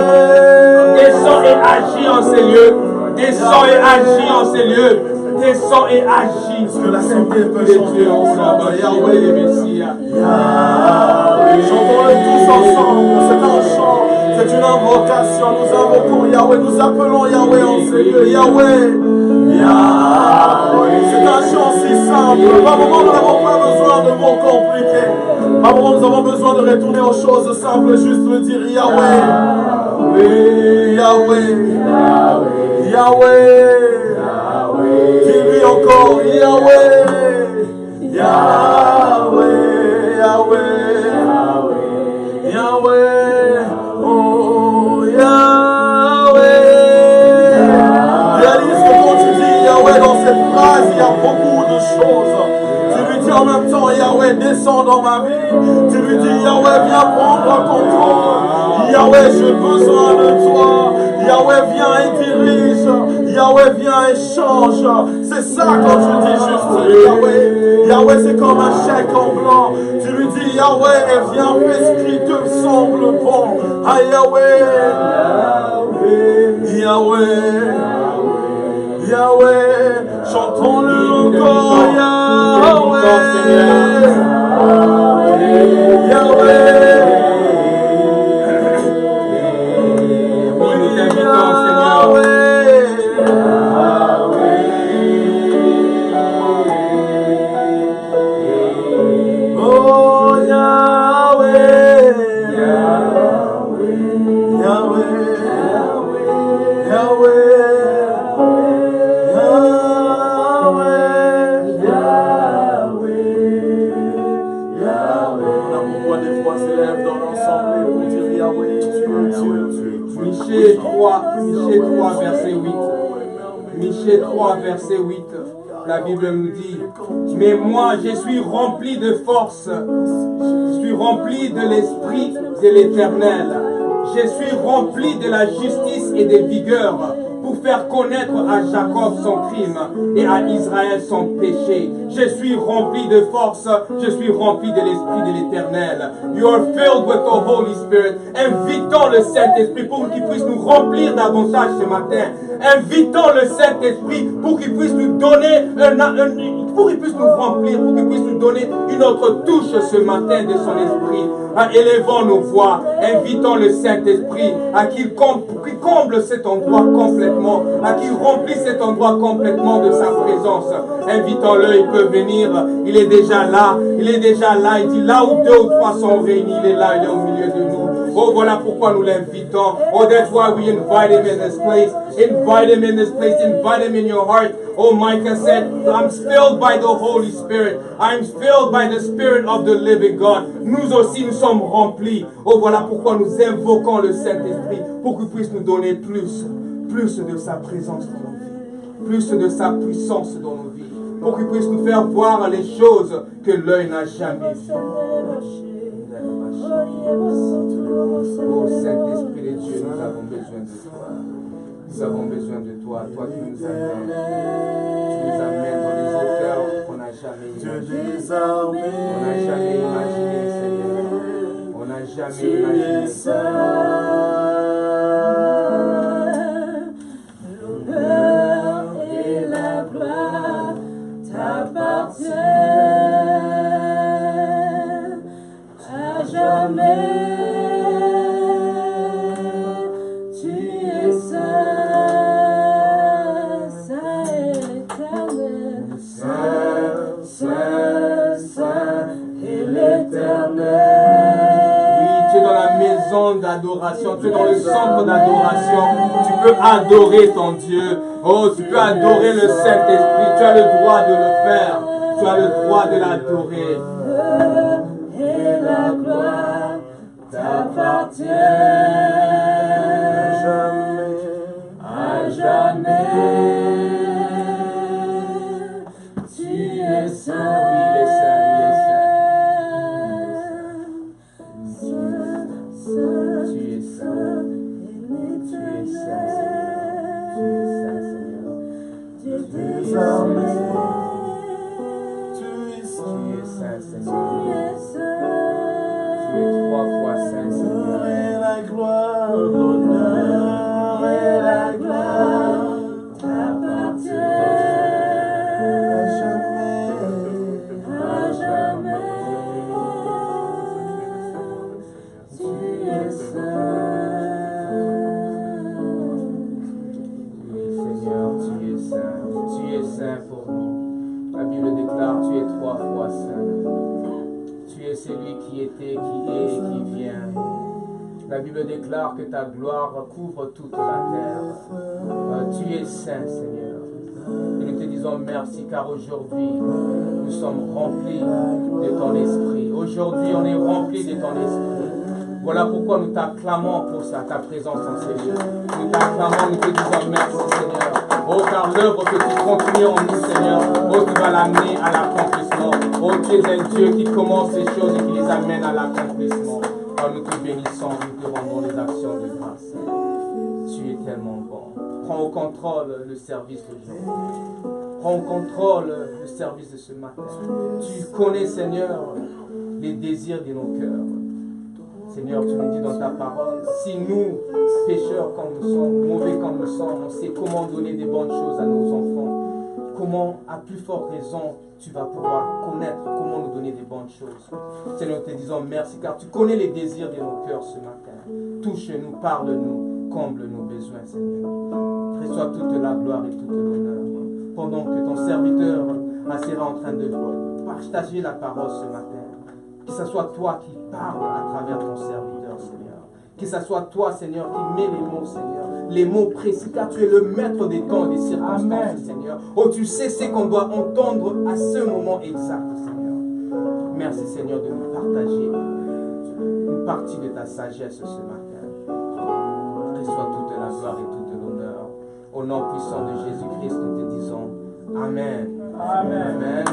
Descends et agis en ces lieux. Descends et agis en ces lieux. Descends et agis. Que la santé peut changer ensemble. Yahweh les Messias. Chantons-le tous ensemble. C'est un chant. C'est une invocation. Nous invoquons Yahweh. Nous appelons Yahweh en ces lieux. Yahweh. Yahweh. C'est un chant si simple. Par moment, nous n'avons pas besoin de mots compliqués. Par moment, nous avons besoin de retourner aux choses simples. Juste me dire Yahweh. Yahweh. Yahweh. Dis-lui encore Yahweh. Yahweh. Yahweh. Yahweh. Oh Yahweh. Réalise que quand tu dis Yahweh dans cette phrase, il y a beaucoup de choses. Tu lui dis en même temps Yahweh, descends dans ma vie. Tu lui dis Yahweh, viens prendre contrôle. Yahweh, j'ai besoin de toi. Yahweh, viens et dirige. Yahweh, viens et change. C'est ça quand tu dis juste Yahweh. Yahweh, c'est comme un chèque en blanc. Tu lui dis Yahweh et viens, fais ce qui te semble bon. Ah Yahweh. Yahweh. Yahweh. Chantons-le encore. Yahweh. Yahweh. Michée 3, verset 8. Michée 3, verset 8. La Bible nous dit, mais moi je suis rempli de force, je suis rempli de l'Esprit de l'Éternel, je suis rempli de la justice et de vigueur pour faire connaître à Jacob son crime et à Israël son péché. Je suis rempli de force, je suis rempli de l'Esprit de l'Éternel. You are filled with the Holy Spirit. Invitons le Saint-Esprit pour qu'il puisse nous remplir davantage ce matin. Invitons le Saint-Esprit pour qu'il puisse nous donner pour qu'il puisse nous remplir, pour qu'il puisse nous donner une autre touche ce matin de son esprit. Élevons nos voix, invitons le Saint-Esprit à qu'il comble cet endroit complètement, à qu'il remplisse cet endroit complètement de sa présence. Invitons-le, il peut venir, il est déjà là, il dit là où 2 ou 3 sont réunis, il est là, il est au milieu de nous. Oh, voilà pourquoi nous l'invitons. Oh, that's why we invite him in this place. Invite him in this place, invite him in your heart. Oh, Micah said, I'm filled by the Holy Spirit. I'm filled by the Spirit of the living God. Nous aussi, nous sommes remplis. Oh, voilà pourquoi nous invoquons le Saint-Esprit pour qu'il puisse nous donner plus de sa présence dans nos vies, plus de sa puissance dans nos vies, pour qu'il puisse nous faire voir les choses que l'œil n'a jamais vues. Oh, Saint-Esprit de Dieu, nous avons besoin de toi. Nous avons besoin de toi, toi qui nous amènes. Tu nous amènes dans des hauteurs qu'on n'a jamais imaginées. On n'a jamais imaginé, Seigneur. On n'a jamais imaginé. L'honneur et la gloire t'appartiennent à jamais. D'adoration, tu es dans le centre d'adoration, tu peux adorer ton Dieu. Oh, tu peux adorer le Saint-Esprit, tu as le droit de le faire, tu as le droit de l'adorer. Et la gloire t'appartient à jamais. Tu es saint. La Bible déclare que ta gloire couvre toute la terre. Tu es saint, Seigneur. Et nous te disons merci car aujourd'hui, nous sommes remplis de ton esprit. Aujourd'hui, on est remplis de ton esprit. Voilà pourquoi nous t'acclamons pour ça, ta présence en ces lieux. Nous t'acclamons, nous te disons merci, Seigneur. Oh, car l'œuvre que tu continues en nous, Seigneur, oh, tu vas l'amener à l'accomplissement. Oh, tu es un Dieu qui commence les choses et qui les amène à l'accomplissement. Oh, nous te bénissons, nous te rendons les actions de grâce. Tu es tellement bon. Prends au contrôle le service d'aujourd'hui. Prends au contrôle le service de ce matin. Tu connais, Seigneur, les désirs de nos cœurs. Seigneur, tu nous dis dans ta parole, si nous, pécheurs comme nous sommes, mauvais comme nous sommes, on sait comment donner des bonnes choses à nos enfants, comment, à plus forte raison, tu vas pouvoir connaître comment nous donner des bonnes choses. Seigneur, nous te disons merci, car tu connais les désirs de nos cœurs ce matin. Touche-nous, parle-nous, comble nos besoins, Seigneur. Reçois toute la gloire et toute l'honneur. Pendant que ton serviteur sera en train de partager la parole ce matin, que ce soit toi qui parles à travers ton serviteur, Seigneur. Que ce soit toi, Seigneur, qui mets les mots, Seigneur. Les mots précis, car tu es le maître des temps et des circonstances, Amen. Seigneur. Oh, tu sais ce qu'on doit entendre à ce moment exact, Seigneur. Merci, Seigneur, de nous partager une partie de ta sagesse ce matin. Reçois toute la gloire et toute l'honneur. Au nom puissant de Jésus-Christ, nous te disons Amen. Amen.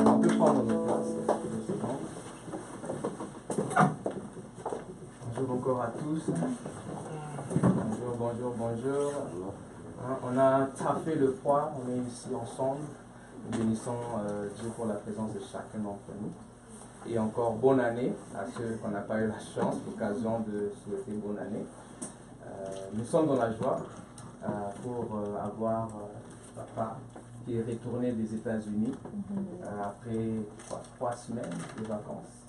On peut prendre nos places. Bonjour encore à tous. Bonjour. On a taffé le froid, on est ici ensemble. Nous bénissons Dieu pour la présence de chacun d'entre nous. Et encore bonne année à ceux qu'on n'a pas eu la chance, l'occasion de souhaiter bonne année. Nous sommes dans la joie pour avoir papa qui est retourné des États-Unis après 3 semaines de vacances.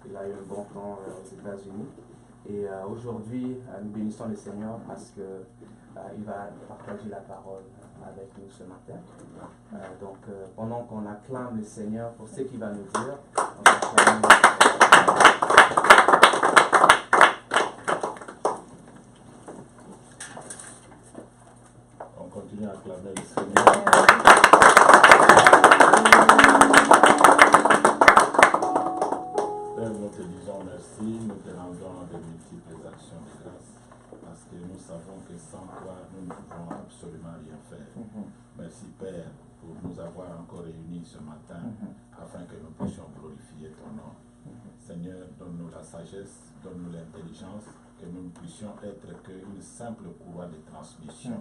Il a eu un bon temps aux États-Unis. Et aujourd'hui, nous bénissons le Seigneur parce qu'il va partager la parole avec nous ce matin. Donc, pendant qu'on acclame le Seigneur pour ce qu'il va nous dire, on acclame le Seigneur. On continue à acclamer le Seigneur. Père, nous te disons merci, nous te rendons de multiples actions de grâce, parce que nous savons que sans toi, nous ne pouvons absolument rien faire. Merci Père pour nous avoir encore réunis ce matin, afin que nous puissions glorifier ton nom. Seigneur, donne-nous la sagesse, donne-nous l'intelligence, que nous ne puissions être qu'une simple courroie de transmission.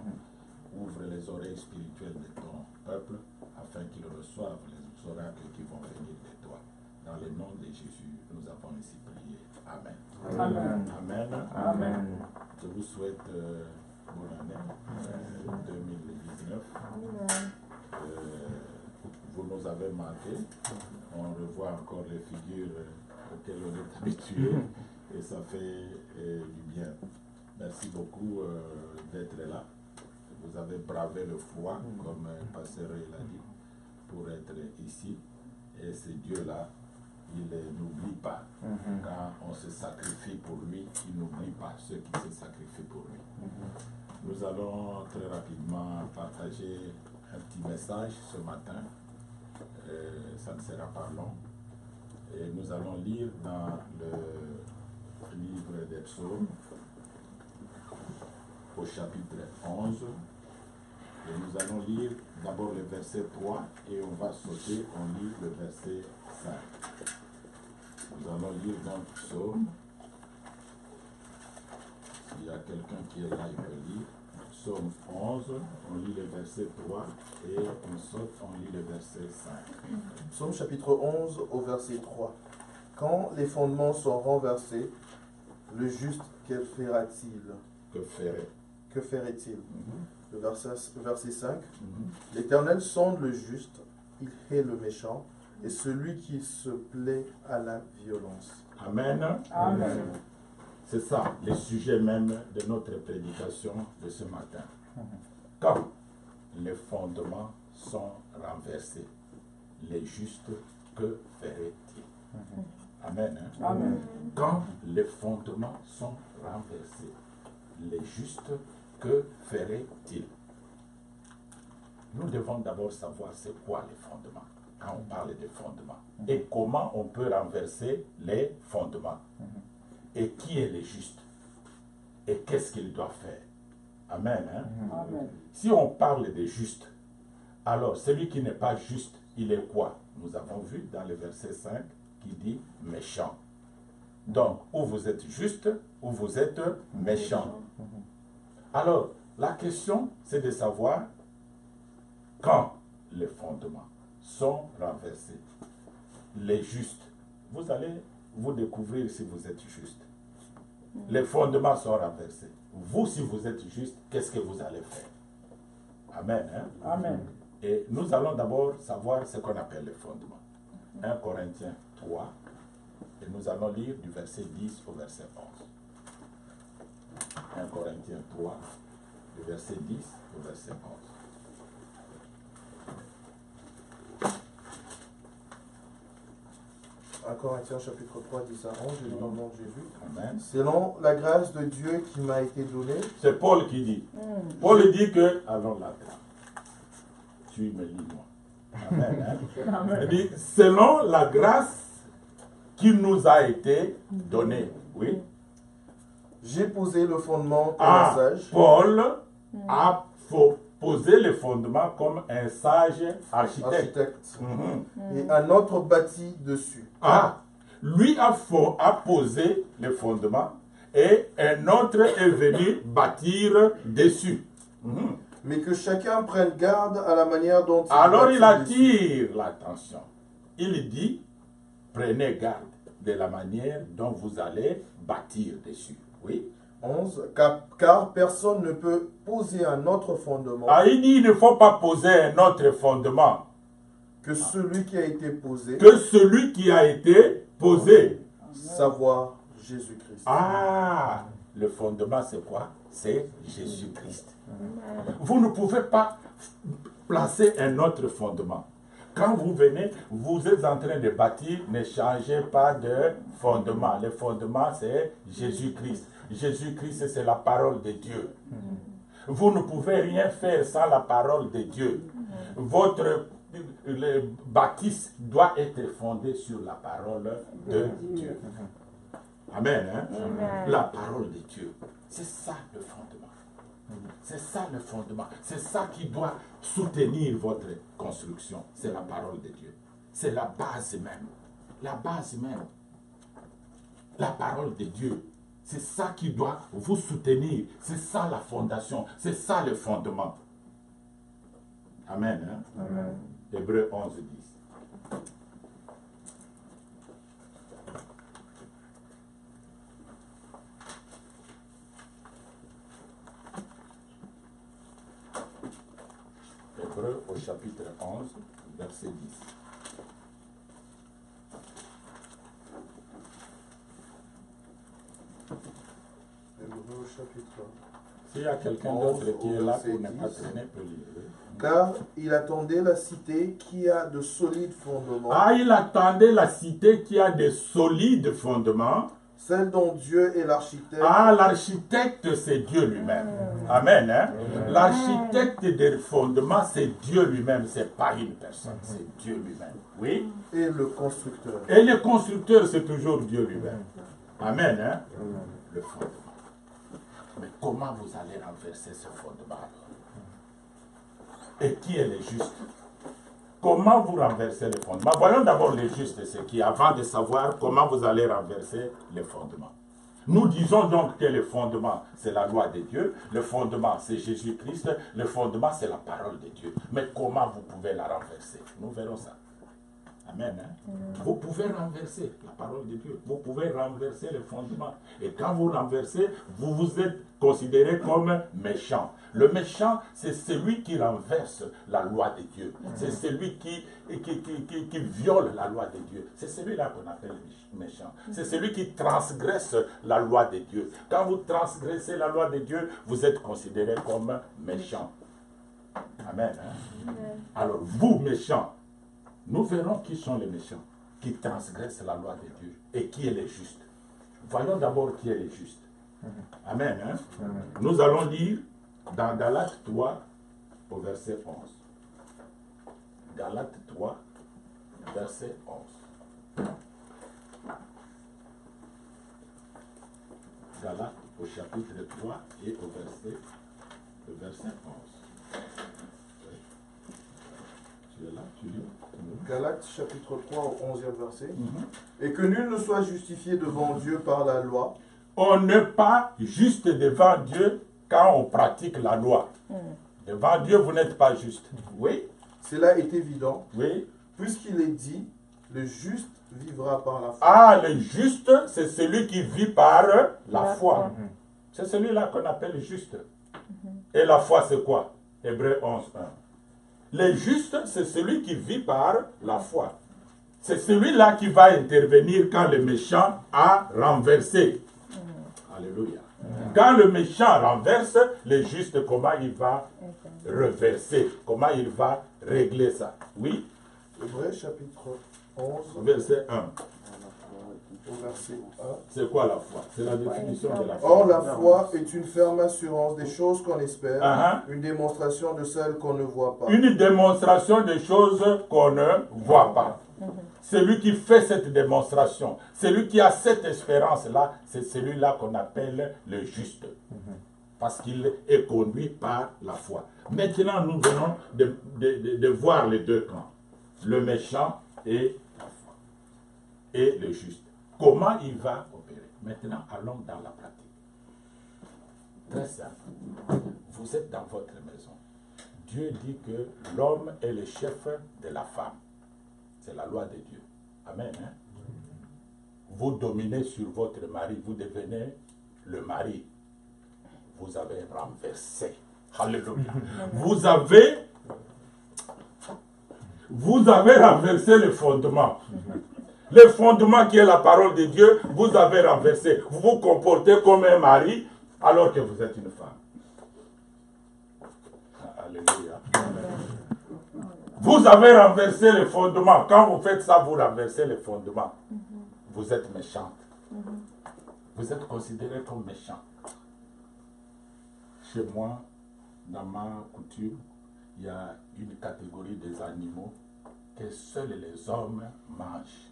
Ouvre les oreilles spirituelles de ton peuple, afin qu'ils reçoivent les oracles qui vont venir de toi. Dans le nom de Jésus, nous avons ainsi prié. Amen. Amen. Amen. Amen. Je vous souhaite bonne année 2019. Vous nous avez marqué. On revoit encore les figures auxquelles on est habitué et ça fait du bien. Merci beaucoup d'être là. Vous avez bravé le froid, comme Pasteur l'a dit, pour être ici. Et ce Dieu-là, il n'oublie pas. Quand on se sacrifie pour lui, il n'oublie pas ceux qui se sacrifient pour lui. Nous allons très rapidement partager un petit message ce matin. Ça ne sera pas long. Et nous allons lire dans le livre des Psaumes, au chapitre 11. Et nous allons lire d'abord le verset 3 et on va sauter, on lit le verset 5. Nous allons lire dans le psaume. S'il y a quelqu'un qui est là, il peut lire. Psaume 11, on lit le verset 3 et on saute, on lit le verset 5. Psaume chapitre 11 au verset 3. Quand les fondements sont renversés, le juste, que fera-t-il? Que ferait-il? Le verset 5. L'Éternel sonde le juste, il hait le méchant, et celui qui se plaît à la violence. Amen. Amen. C'est ça, le sujet même de notre prédication de ce matin. Quand les fondements sont renversés, les justes, que ferait-il? Amen. Amen. Quand les fondements sont renversés, les justes, que ferait-il? Nous devons d'abord savoir c'est quoi les fondements, quand on parle de fondements. Et comment on peut renverser les fondements. Et qui est le juste? Et qu'est-ce qu'il doit faire? Amen. Amen. Si on parle de juste, alors celui qui n'est pas juste, il est quoi? Nous avons vu dans le verset 5 qui dit méchant. Donc, ou vous êtes juste, ou vous êtes méchant. Alors, la question, c'est de savoir quand les fondements sont renversés. Les justes, vous allez vous découvrir si vous êtes juste. Les fondements sont renversés. Vous, si vous êtes juste, qu'est-ce que vous allez faire? Amen. Amen. Et nous allons d'abord savoir ce qu'on appelle les fondements. 1 Corinthiens 3, et nous allons lire du verset 10 au verset 11. 1 Corinthiens 3, du verset 10 au verset 11. 1 Corinthiens chapitre 3, 10 à 11, je lis dans le nom de Jésus. Amen. Selon la grâce de Dieu qui m'a été donnée. C'est Paul qui dit. Paul dit que, alors là, tu me lis moi. Amen. Il dit, selon la grâce qui nous a été donnée. Oui. J'ai posé le fondement au Ah, message. Paul a faut poser les fondements comme un sage architecte. Et un autre bâtit dessus. Ah, lui a posé les fondements et un autre est venu bâtir dessus. Mais que chacun prenne garde à la manière dont il Alors il bâtit dessus. attire l'attention. Il dit, prenez garde de la manière dont vous allez bâtir dessus. Oui. 11. Car personne ne peut poser un autre fondement Ah, il dit, il ne faut pas poser un autre fondement que celui qui a été posé, que celui qui a été posé. savoir Jésus-Christ. Ah, le fondement c'est quoi? C'est Jésus-Christ. Vous ne pouvez pas placer un autre fondement. Quand vous venez, vous êtes en train de bâtir, ne changez pas de fondement. Le fondement c'est Jésus-Christ. Jésus-Christ c'est la parole de Dieu. Vous ne pouvez rien faire sans la parole de Dieu. Votre bâtisse doit être fondée sur la parole de Dieu. Amen. Hein? La parole de Dieu. C'est ça le fondement. C'est ça le fondement. C'est ça qui doit soutenir votre construction. C'est la parole de Dieu. C'est la base même. La base même. La parole de Dieu. C'est ça qui doit vous soutenir. C'est ça la fondation. C'est ça le fondement. Amen. Hein? Amen. Hébreux 11, 10. Hébreux au chapitre 11, verset 10. Hébreux chapitre. S'il y a quelqu'un d'autre qui est là pour ne pas traîner, peut lire. Car il attendait la cité qui a de solides fondements. Ah, il attendait la cité qui a de solides fondements. Celle dont Dieu est l'architecte. Ah, l'architecte, c'est Dieu lui-même. Amen. Hein? L'architecte des fondements, c'est Dieu lui-même. Ce n'est pas une personne, c'est Dieu lui-même. Oui. Et le constructeur. Et le constructeur, c'est toujours Dieu lui-même. Amen. Hein? Le fondement. Mais comment vous allez renverser ce fondement alors? Et qui est le juste? Comment vous renversez le fondement? Voyons d'abord le juste, c'est qui, avant de savoir comment vous allez renverser le fondement. Nous disons donc que le fondement, c'est la loi de Dieu, le fondement, c'est Jésus-Christ, le fondement, c'est la parole de Dieu. Mais comment vous pouvez la renverser? Nous verrons ça. Amen. Hein? Vous pouvez renverser la parole de Dieu. Vous pouvez renverser le fondement. Et quand vous renversez, vous vous êtes considéré comme méchant. Le méchant, c'est celui qui renverse la loi de Dieu. C'est celui qui viole la loi de Dieu. C'est celui-là qu'on appelle méchant. C'est celui qui transgresse la loi de Dieu. Quand vous transgressez la loi de Dieu, vous êtes considéré comme méchant. Amen. Hein? Alors, vous, méchants, nous verrons qui sont les méchants, qui transgressent la loi de Dieu et qui est les justes. Voyons d'abord qui est les justes. Amen. Hein? Amen. Nous allons lire dans Galates 3 au verset 11. Galates 3, verset 11. Galates au chapitre 3 et au verset 11. Tu es là, tu lis. Galates chapitre 3 au 11e verset. Et que nul ne soit justifié devant Dieu par la loi. On n'est pas juste devant Dieu quand on pratique la loi. Devant Dieu, vous n'êtes pas juste. Oui. Cela est évident. Oui. Puisqu'il est dit, le juste vivra par la foi. Ah, le juste, c'est celui qui vit par la foi. C'est celui-là qu'on appelle juste. Et la foi, c'est quoi? Hébreux 11, 1. Le juste, c'est celui qui vit par la foi. C'est celui-là qui va intervenir quand le méchant a renversé. Alléluia. Quand le méchant renverse, le juste, comment il va reverser? Comment il va régler ça? Oui. Hébreux chapitre 11. Verset 1. Au verset 1. C'est quoi la foi? C'est la définition de la foi. Or, la foi est une ferme assurance des choses qu'on espère, une démonstration de celles qu'on ne voit pas. Une démonstration des choses qu'on ne voit pas. Celui qui fait cette démonstration, celui qui a cette espérance-là, c'est celui-là qu'on appelle le juste. parce qu'il est conduit par la foi. Maintenant, nous venons de voir les deux camps, le méchant et la foi, et le juste. Comment il va opérer? Maintenant, allons dans la pratique. Très simple. Vous êtes dans votre maison. Dieu dit que l'homme est le chef de la femme. C'est la loi de Dieu. Amen. Hein? Vous dominez sur votre mari, vous devenez le mari. Vous avez renversé. Alléluia. Vous avez renversé le fondement. Le fondement qui est la parole de Dieu, vous avez renversé. Vous vous comportez comme un mari alors que vous êtes une femme. Alléluia. Vous avez renversé le fondement. Quand vous faites ça, vous renversez le fondement. Vous êtes méchante. Vous êtes considéré comme méchant. Chez moi, dans ma coutume, il y a une catégorie des animaux que seuls les hommes mangent.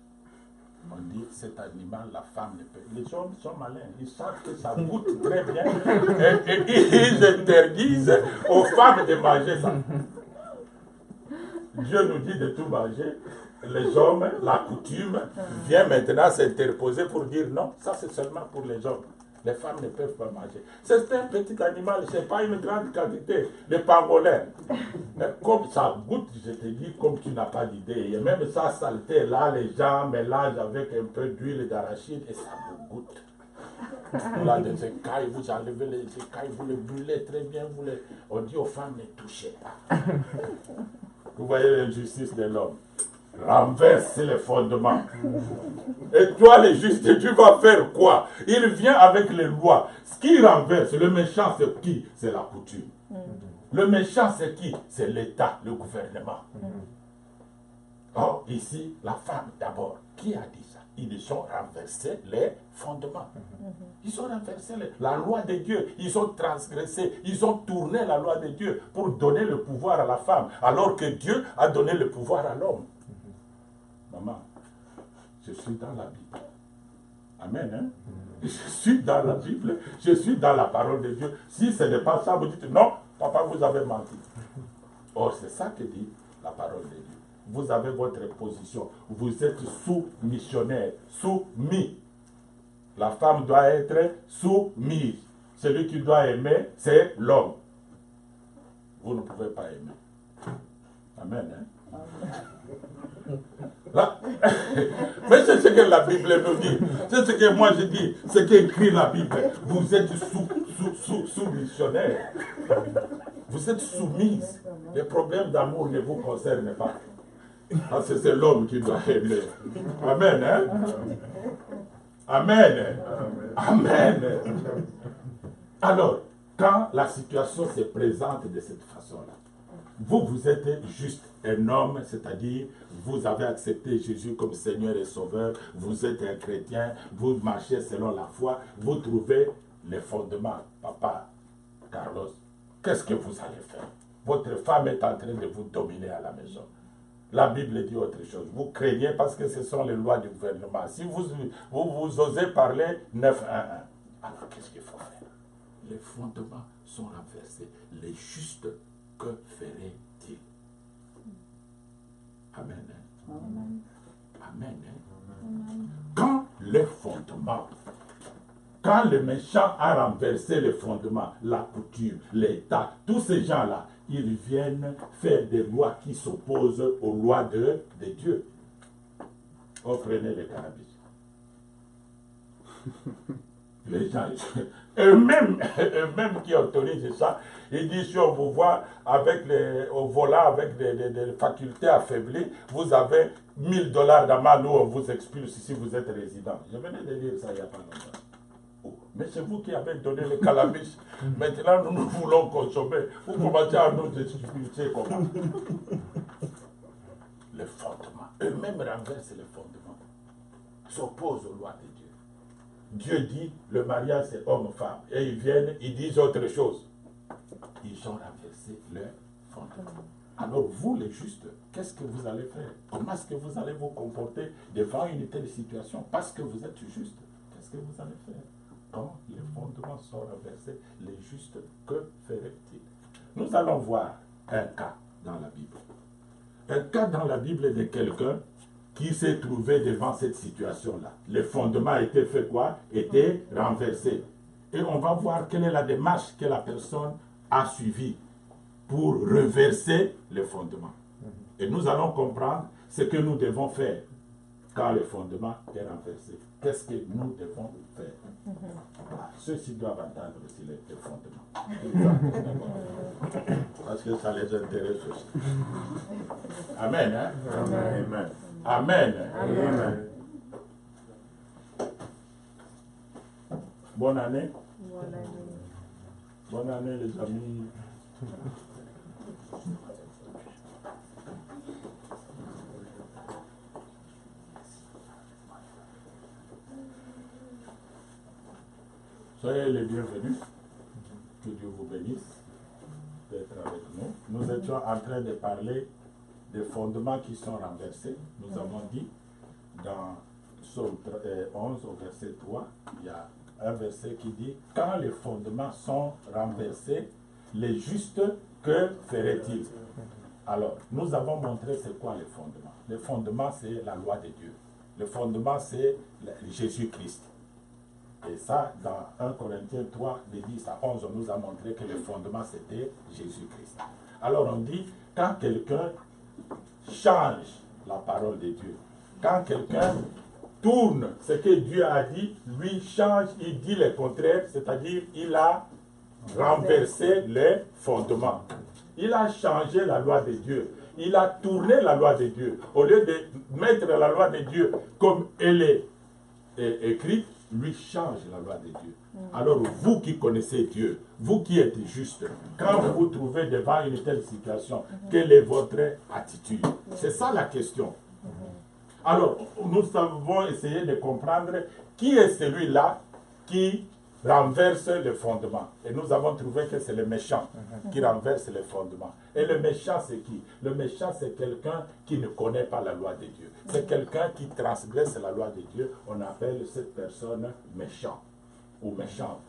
On dit cet animal, la femme ne peut. Les hommes sont malins, ils savent que ça goûte très bien et ils interdisent aux femmes de manger ça. Dieu nous dit de tout manger. Les hommes, la coutume, vient maintenant s'interposer pour dire non, ça c'est seulement pour les hommes. Les femmes ne peuvent pas manger. C'est un petit animal, ce n'est pas une grande quantité. Le pangolin, comme ça goûte, je te dis, comme tu n'as pas d'idée. Et même ça saleté, là, les gens mélangent avec un peu d'huile d'arachide et ça vous goûte. Là, des écailles, vous enlevez les écailles, vous les brûlez très bien, on dit aux femmes ne touchez pas. Vous voyez l'injustice de l'homme. Renverse les fondements. Et toi, les justes, tu vas faire quoi? Il vient avec les lois. Ce qui renverse, le méchant, c'est qui? C'est la coutume. Le méchant, c'est qui? C'est l'État, le gouvernement. Or, ici, la femme d'abord. Qui a dit ça? Ils ont renversé les fondements. Ils ont renversé la loi de Dieu. Ils ont transgressé. Ils ont tourné la loi de Dieu pour donner le pouvoir à la femme, alors que Dieu a donné le pouvoir à l'homme. Maman, je suis dans la Bible. Amen. Hein? Je suis dans la Bible. Je suis dans la parole de Dieu. Si ce n'est pas ça, vous dites non, papa, vous avez menti. Or, c'est ça que dit la parole de Dieu. Vous avez votre position. Vous êtes sous-missionnaire, soumis. La femme doit être soumise. Celui qui doit aimer, c'est l'homme. Vous ne pouvez pas aimer. Amen. Hein? Là, mais c'est ce que la Bible nous dit. C'est ce que moi je dis. Ce qu'écrit la Bible. Vous êtes sous-missionnaire. Vous êtes soumise. Les problèmes d'amour ne vous concernent pas. Parce que c'est l'homme qui doit aimer. Amen. Hein? Amen. Amen. Alors, quand la situation se présente de cette façon-là, vous êtes juste un homme, c'est-à-dire vous avez accepté Jésus comme Seigneur et Sauveur, vous êtes un chrétien, vous marchez selon la foi, vous trouvez les fondements. Papa, Carlos, qu'est-ce que vous allez faire? Votre femme est en train de vous dominer à la maison. La Bible dit autre chose. Vous craignez parce que ce sont les lois du gouvernement. Si vous osez parler 9-1-1, alors qu'est-ce qu'il faut faire? Les fondements sont renversés. Les justes, que ferait-il? Amen. Amen. Amen. Amen. Quand les fondements, quand le méchant a renversé les fondements, la coutume, l'État, tous ces gens-là, ils viennent faire des lois qui s'opposent aux lois de Dieu. Oh, prenez le cannabis. Les gens, eux-mêmes qui autorisent ça, ils disent si on vous voit au volant avec des facultés affaiblies, vous avez $1000 d'amende, nous on vous expulse si vous êtes résident. Je venais de dire ça il n'y a pas longtemps. Mais c'est vous qui avez donné le cannabis. Maintenant, nous voulons consommer. Vous commencez à nous expulser comment? Les fondements. Eux-mêmes renversent les fondements. S'opposent aux lois de Dieu. Dieu dit, le mariage c'est homme-femme. Et ils viennent, ils disent autre chose. Ils ont renversé leurs fondements. Alors vous, les justes, qu'est-ce que vous allez faire? Comment est-ce que vous allez vous comporter devant une telle situation? Parce que vous êtes juste. Qu'est-ce que vous allez faire? quand les fondements sont renversés, les justes, que feraient-ils? Nous allons voir un cas dans la Bible. Un cas dans la Bible de quelqu'un qui s'est trouvé devant cette situation-là. Les fondements étaient fait quoi? Étaient renversés. Et on va voir quelle est la démarche que la personne a suivie pour reverser les fondements. Et nous allons comprendre ce que nous devons faire quand le fondement est renversé. Qu'est-ce que nous devons faire? Ceux-ci doivent entendre aussi les fondements. Parce que ça les intéresse aussi. Amen. Hein? Amen. Amen. Amen. Bonne année. Bonne année. Bonne année, les amis. Soyez les bienvenus. Que Dieu vous bénisse d'être avec nous. Nous étions en train de parler des fondements qui sont renversés. Nous avons dit dans Psaume 11 au verset 3, il y a un verset qui dit « Quand les fondements sont renversés, les justes, que feraient-ils » Alors, nous avons montré c'est quoi les fondements. Les fondements, c'est la loi de Dieu. Le fondement, c'est Jésus-Christ. Et ça, dans 1 Corinthiens 3, de 10 à 11, on nous a montré que le fondement, c'était Jésus-Christ. Alors, on dit, quand quelqu'un change la parole de Dieu, quand quelqu'un tourne ce que Dieu a dit, lui change, il dit le contraire, c'est-à-dire il a renversé les fondements. Il a changé la loi de Dieu. Il a tourné la loi de Dieu. Au lieu de mettre la loi de Dieu comme elle est écrite, lui change la loi de Dieu. Alors vous qui connaissez Dieu, vous qui êtes juste, quand vous vous trouvez devant une telle situation, quelle est votre attitude? C'est ça la question. Alors, nous avons essayé de comprendre qui est celui-là qui renverse le fondement. Et nous avons trouvé que c'est le méchant qui renverse le fondement. Et le méchant, c'est qui? Le méchant, c'est quelqu'un qui ne connaît pas la loi de Dieu. C'est quelqu'un qui transgresse la loi de Dieu. On appelle cette personne méchant ou méchante.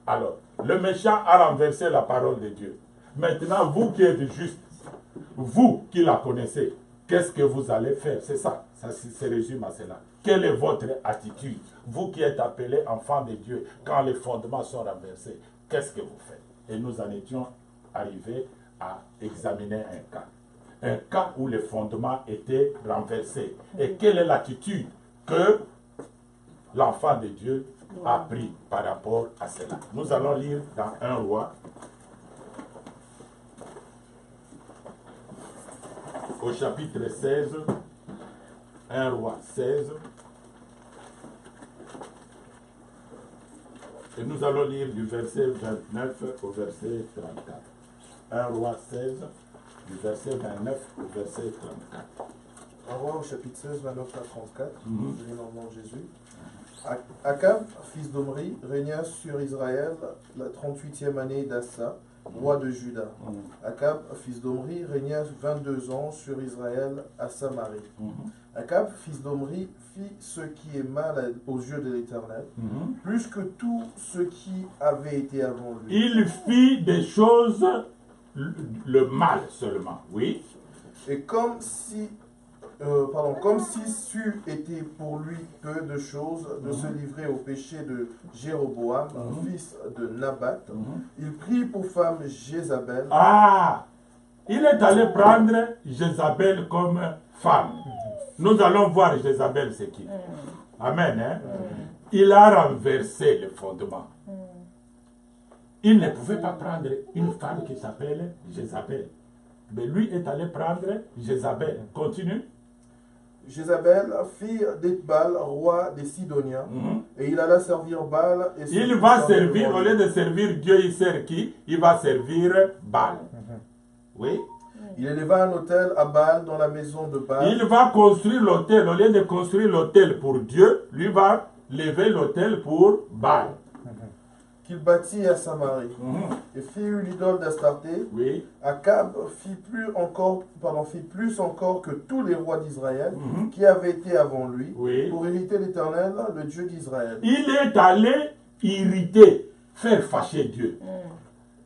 Alors, le méchant a renversé la parole de Dieu. Maintenant, vous qui êtes juste, vous qui la connaissez, qu'est-ce que vous allez faire? C'est ça, ça se résume à cela. Quelle est votre attitude? Vous qui êtes appelés enfants de Dieu, quand les fondements sont renversés, qu'est-ce que vous faites? Et nous en étions arrivés à examiner un cas. Un cas où les fondements étaient renversés. Et quelle est l'attitude que l'enfant de Dieu a pris par rapport à cela? Nous allons lire dans 1 Roi, au chapitre 16, 1 Roi 16, et nous allons lire du verset 29 au verset 34. 1 Roi 16, du verset 29 au verset 34. 1 Roi au chapitre 16, 29 à 34, je lis dans le nom de Jésus. Akab, fils d'Omri, régna sur Israël la 38e année d'Assa, roi de Juda. Akab, fils d'Omri, régna 22 ans sur Israël à Samarie. Akab, fils d'Omri, fit ce qui est mal aux yeux de l'Éternel, plus que tout ce qui avait été avant lui. Il fit des choses, le mal seulement, oui. Et comme si c'eût été pour lui peu de choses de se livrer au péché de Jéroboam, fils de Nabat, il prit pour femme Jézabel. Ah, il est allé prendre Jézabel comme femme. Nous allons voir Jézabel c'est qui. Amen. Hein? Il a renversé le fondement. Il ne pouvait pas prendre une femme qui s'appelle Jézabel. Mais lui est allé prendre Jézabel. Continue. Jézabel, fille d'Ethbal, roi des Sidoniens, et il alla servir Baal. Et il va servir, au lieu de servir Dieu, il sert qui? Il va servir Baal. Oui. Il éleva un autel à Baal dans la maison de Baal. Il va construire l'autel, au lieu de construire l'autel pour Dieu, lui va lever l'autel pour Baal. Qu'il bâtit à Samarie, et fit une idole d'Astarté. Oui. Akab fit plus encore que tous les rois d'Israël qui avaient été avant lui, pour hériter l'Éternel, le Dieu d'Israël. Il est allé irriter, faire fâcher Dieu.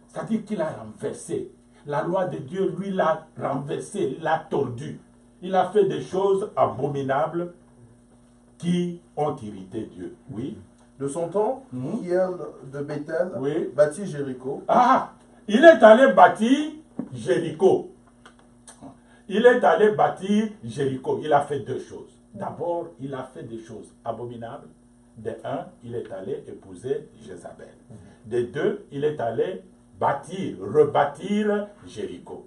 C'est-à-dire qu'il a renversé. La loi de Dieu, lui, l'a renversé, l'a tordu. Il a fait des choses abominables qui ont irrité Dieu. Oui. De son temps, Hiel de Bethel Oui. bâtit Jéricho. Ah, il est allé bâtir Jéricho. Il est allé bâtir Jéricho. Il a fait deux choses. D'abord, il a fait des choses abominables. De un, il est allé épouser Jézabel. De deux, il est allé rebâtir Jéricho.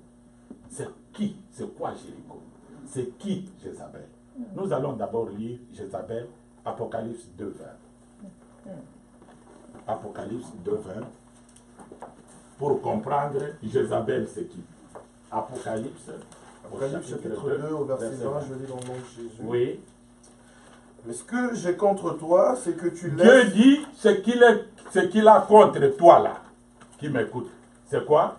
C'est qui? C'est quoi Jéricho? C'est qui Jézabel? Nous allons d'abord lire Jézabel, Apocalypse 2.20. Apocalypse 2.20. Pour comprendre Jézabel, c'est qui? Apocalypse Chapitre 2 au verset 20, je lis dans le nom de Jésus. Oui. Mais ce que j'ai contre toi, c'est que tu Dieu laisses... dit ce qu'il a contre toi là, qui m'écoute. C'est quoi?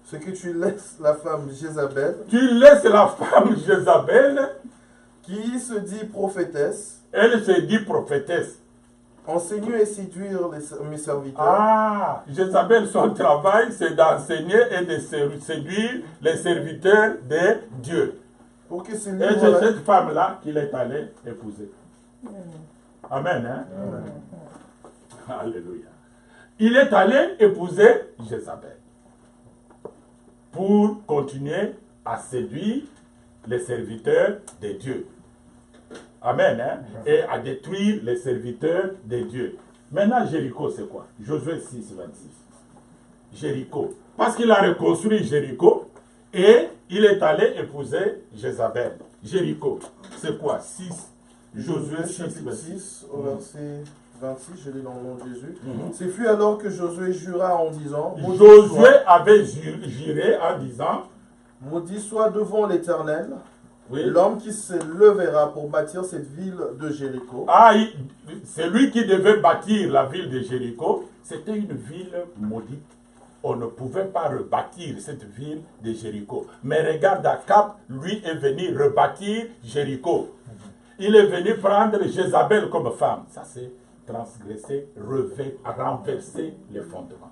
Ce que tu laisses la femme Jézabel, Tu laisses la femme Jézabel, qui se dit prophétesse, elle se dit prophétesse. enseigner et séduire mes serviteurs. Ah, Jézabel, son travail, c'est d'enseigner et de séduire les serviteurs de Dieu. Pour que ces Et livres... c'est cette femme-là qu'il est allé épouser. Amen. Hein? Alléluia. Il est allé épouser Jézabel pour continuer à séduire les serviteurs de Dieu. Amen. Hein? Et à détruire les serviteurs de Dieu. Maintenant, Jéricho, c'est quoi? Josué 6, 26. Jéricho. Parce qu'il a reconstruit Jéricho et il est allé épouser Jézabel. Jéricho, c'est quoi? 6. Josué 6, chapitre 26. 6 au verset 26, je lis dans le nom de Jésus. Ce fut alors que Josué jura en disant... Josué avait juré en disant... Maudit soit devant l'Éternel, Oui. l'homme qui se lèvera pour bâtir cette ville de Jéricho. Ah, c'est lui qui devait bâtir la ville de Jéricho. C'était une ville maudite. On ne pouvait pas rebâtir cette ville de Jéricho. Mais regarde, Akab, lui, est venu rebâtir Jéricho. Il est venu prendre Jézabel comme femme. Ça, c'est transgresser, renverser les fondements.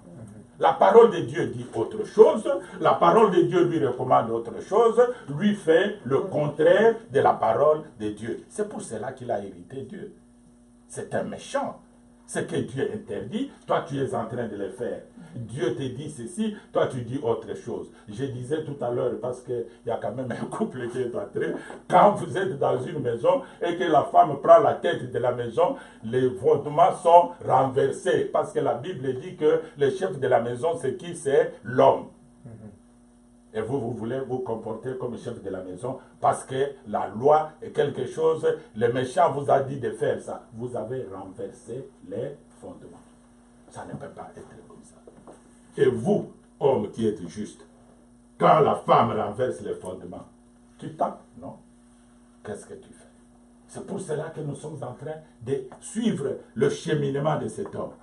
La parole de Dieu dit autre chose. La parole de Dieu lui recommande autre chose. Lui fait le contraire de la parole de Dieu. C'est pour cela qu'il a irrité Dieu. C'est un méchant. Ce que Dieu interdit, toi tu es en train de le faire. Dieu te dit ceci, toi tu dis autre chose. Je disais tout à l'heure, parce qu'il y a quand même un couple qui est entré, quand vous êtes dans une maison et que la femme prend la tête de la maison, les fondements sont renversés. Parce que la Bible dit que le chef de la maison, c'est qui? C'est l'homme. Et vous voulez vous comporter comme chef de la maison parce que la loi est quelque chose, le méchant vous a dit de faire ça. Vous avez renversé les fondements. Ça ne peut pas être comme ça. Et vous, homme qui êtes juste, quand la femme renverse les fondements, tu tapes? Non. Qu'est-ce que tu fais? C'est pour cela que nous sommes en train de suivre le cheminement de cet homme.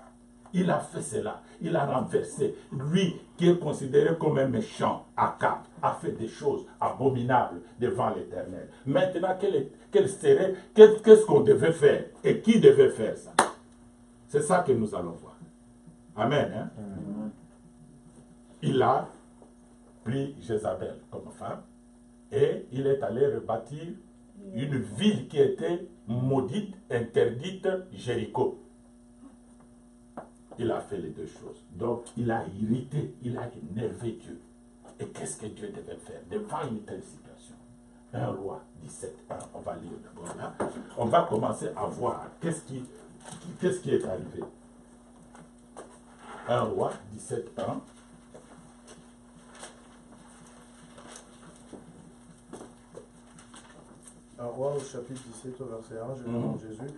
Il a fait cela, il a renversé. Lui, qui est considéré comme un méchant, Akab, a fait des choses abominables devant l'Éternel. Maintenant, qu'est-ce qu'on devait faire? Et qui devait faire ça? C'est ça que nous allons voir. Amen. Hein? Il a pris Jézabel comme femme et il est allé rebâtir une ville qui était maudite, interdite, Jéricho. Il a fait les deux choses. Donc, il a irrité, il a énervé Dieu. Et qu'est-ce que Dieu devait faire devant une telle situation? 1 Roi 17, 1, on va lire d'abord là. On va commencer à voir qu'est-ce qui est arrivé. 1 Roi 17, 1. 1 Roi au chapitre 17 au verset 1, je lis dans Jésus.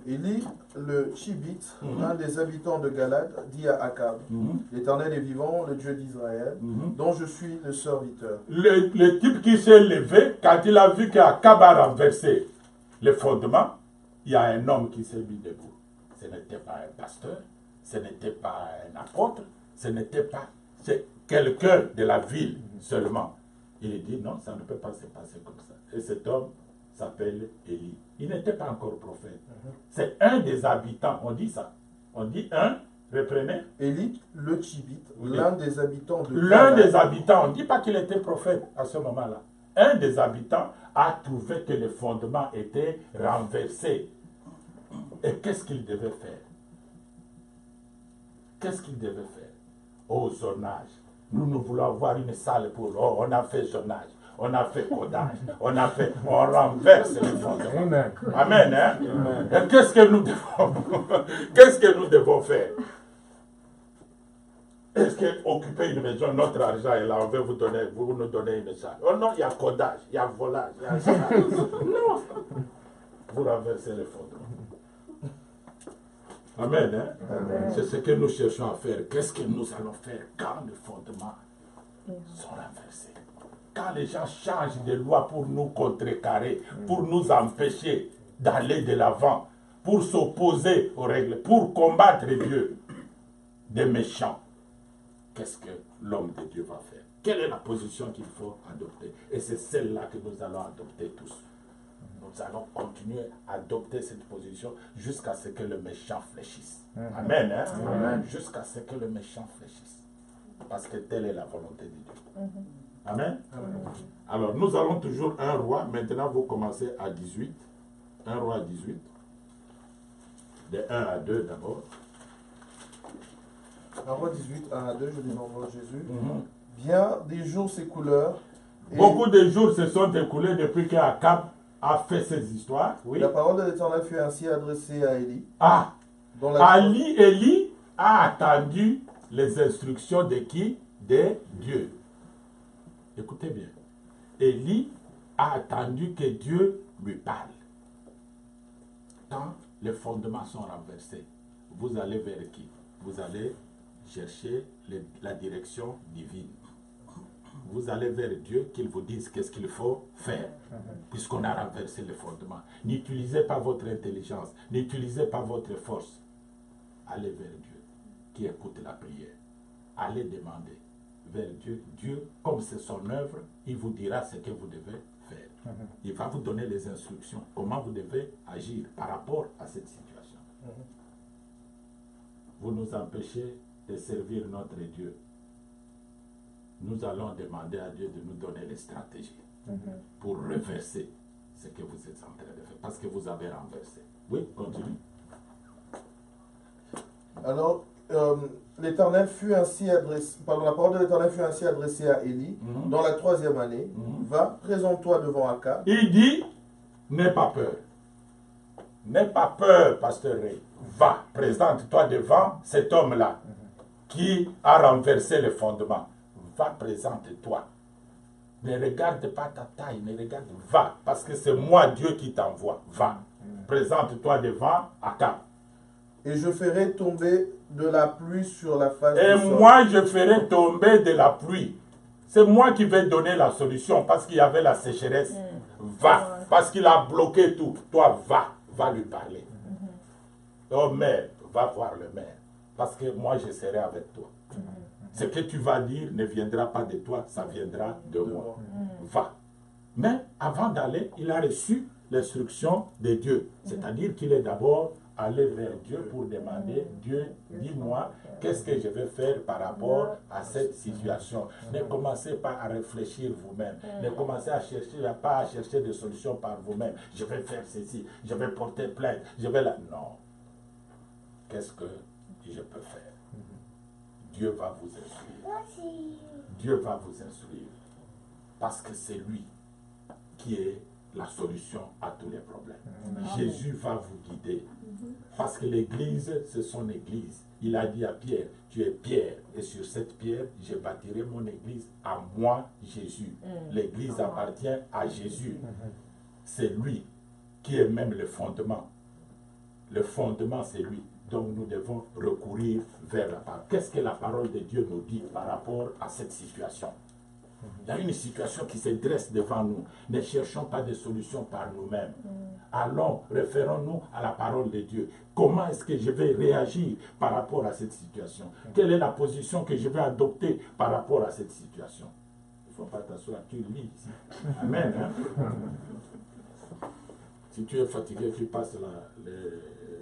Élie, le Chibite, un des habitants de Galade, dit à Akab, l'Éternel est vivant, le Dieu d'Israël, dont je suis le serviteur. Le type qui s'est levé, quand il a vu qu'Akab a renversé les fondements, il y a un homme qui s'est mis debout. Ce n'était pas un pasteur, ce n'était pas un apôtre, ce n'était pas... C'est quelqu'un de la ville seulement. Il dit non, ça ne peut pas se passer comme ça. Et cet homme s'appelle Élie. Il n'était pas encore prophète. C'est un des habitants, on dit ça. On dit un, reprenez. Élie, le Tchibite, Oui. l'un des habitants de L'un Canaan, des habitants, on ne dit pas qu'il était prophète à ce moment-là. Un des habitants a trouvé que le fondement était renversé. Et qu'est-ce qu'il devait faire? Qu'est-ce qu'il devait faire? Oh, zonage. Nous voulons avoir une salle pour... Oh, on a fait zonage. On a fait codage. On renverse le fondement. Amen. Amen, hein? Et qu'est-ce que nous devons... qu'est-ce que nous devons faire? Est-ce qu'occuper une maison, notre argent est là, on veut vous nous donner une salle? Oh non, il y a codage, il y a volage, il y a non! Vous renversez le fondement. Amen, hein? Amen. C'est ce que nous cherchons à faire. Qu'est-ce que nous allons faire quand les fondements sont renversés? Quand les gens changent de loi pour nous contrecarrer, pour nous empêcher d'aller de l'avant, pour s'opposer aux règles, pour combattre Dieu, des méchants. Qu'est-ce que l'homme de Dieu va faire? Quelle est la position qu'il faut adopter? Et c'est celle-là que nous allons adopter tous. Nous allons continuer à adopter cette position jusqu'à ce que le méchant fléchisse. Amen. Hein? Amen. Jusqu'à ce que le méchant fléchisse. Parce que telle est la volonté de Dieu. Amen. Amen. Alors, nous allons toujours un roi. Maintenant, vous commencez à 18. Un roi à 18. De 1 à 2 d'abord. Un roi 18, 1 à 2, je dis dans le nom de Jésus. Bien des jours s'écoulèrent. Beaucoup de jours se sont écoulés depuis qu'Akab a fait ces histoires. Oui. La parole de l'Éternel fut ainsi adressée à Élie. Ah, Dans la... Élie a attendu les instructions de qui? De Dieu. Écoutez bien. Élie a attendu que Dieu lui parle. Quand les fondements sont renversés, vous allez vers qui? Vous allez chercher la direction divine. Vous allez vers Dieu qu'il vous dise qu'est-ce qu'il faut faire, puisqu'on a renversé les fondements. N'utilisez pas votre intelligence, n'utilisez pas votre force. Allez vers Dieu, qui écoute la prière. Allez demander vers Dieu. Dieu, comme c'est son œuvre, il vous dira ce que vous devez faire. Il va vous donner les instructions, comment vous devez agir par rapport à cette situation. Vous nous empêchez de servir notre Dieu. Nous allons demander à Dieu de nous donner les stratégies pour reverser ce que vous êtes en train de faire, parce que vous avez renversé. Oui, continue. Alors, l'Éternel fut ainsi adressé, pardon, la parole de l'Éternel fut ainsi adressée à Élie dans la 3e année. Va, présente-toi devant Akab. Il dit, n'aie pas peur. N'aie pas peur, pasteur Ray. Va, présente-toi devant cet homme-là qui a renversé le fondement. Va, présente-toi. Ne regarde pas ta taille, ne regarde, va, parce que c'est moi Dieu qui t'envoie. Va, présente-toi devant Akab. Et je ferai tomber de la pluie sur la face Et du sol. moi, je ferai tomber de la pluie. C'est moi qui vais donner la solution parce qu'il y avait la sécheresse. Va, parce qu'il a bloqué tout. Toi, va lui parler. Oh, maire, va voir le maire. Parce que moi, je serai avec toi. Ce que tu vas dire ne viendra pas de toi, ça viendra de moi. Va. Mais avant d'aller, il a reçu l'instruction de Dieu. C'est-à-dire qu'il est d'abord allé vers Dieu pour demander, Dieu, dis-moi, qu'est-ce que je vais faire par rapport à cette situation. Ne commencez pas à réfléchir vous-même. Ne commencez pas à chercher des solutions par vous-même. Je vais faire ceci, je vais porter plainte, je vais la... Non. Qu'est-ce que je peux faire? Dieu va vous instruire. Dieu va vous instruire. Parce que c'est lui qui est la solution à tous les problèmes. Jésus va vous guider. Parce que l'église, c'est son église. Il a dit à Pierre, tu es Pierre, et sur cette pierre, je bâtirai mon église à moi, Jésus. L'église appartient à Jésus. C'est lui qui est même le fondement. Le fondement, c'est lui. Donc nous devons recourir vers la parole. Qu'est-ce que la parole de Dieu nous dit par rapport à cette situation? Il y a une situation qui se dresse devant nous. Ne cherchons pas de solutions par nous-mêmes. Allons, référons-nous à la parole de Dieu. Comment est-ce que je vais réagir par rapport à cette situation? Quelle est la position que je vais adopter par rapport à cette situation? Il ne faut pas t'asseoir, tu lis ici. Amen. Hein? Si tu es fatigué, tu passes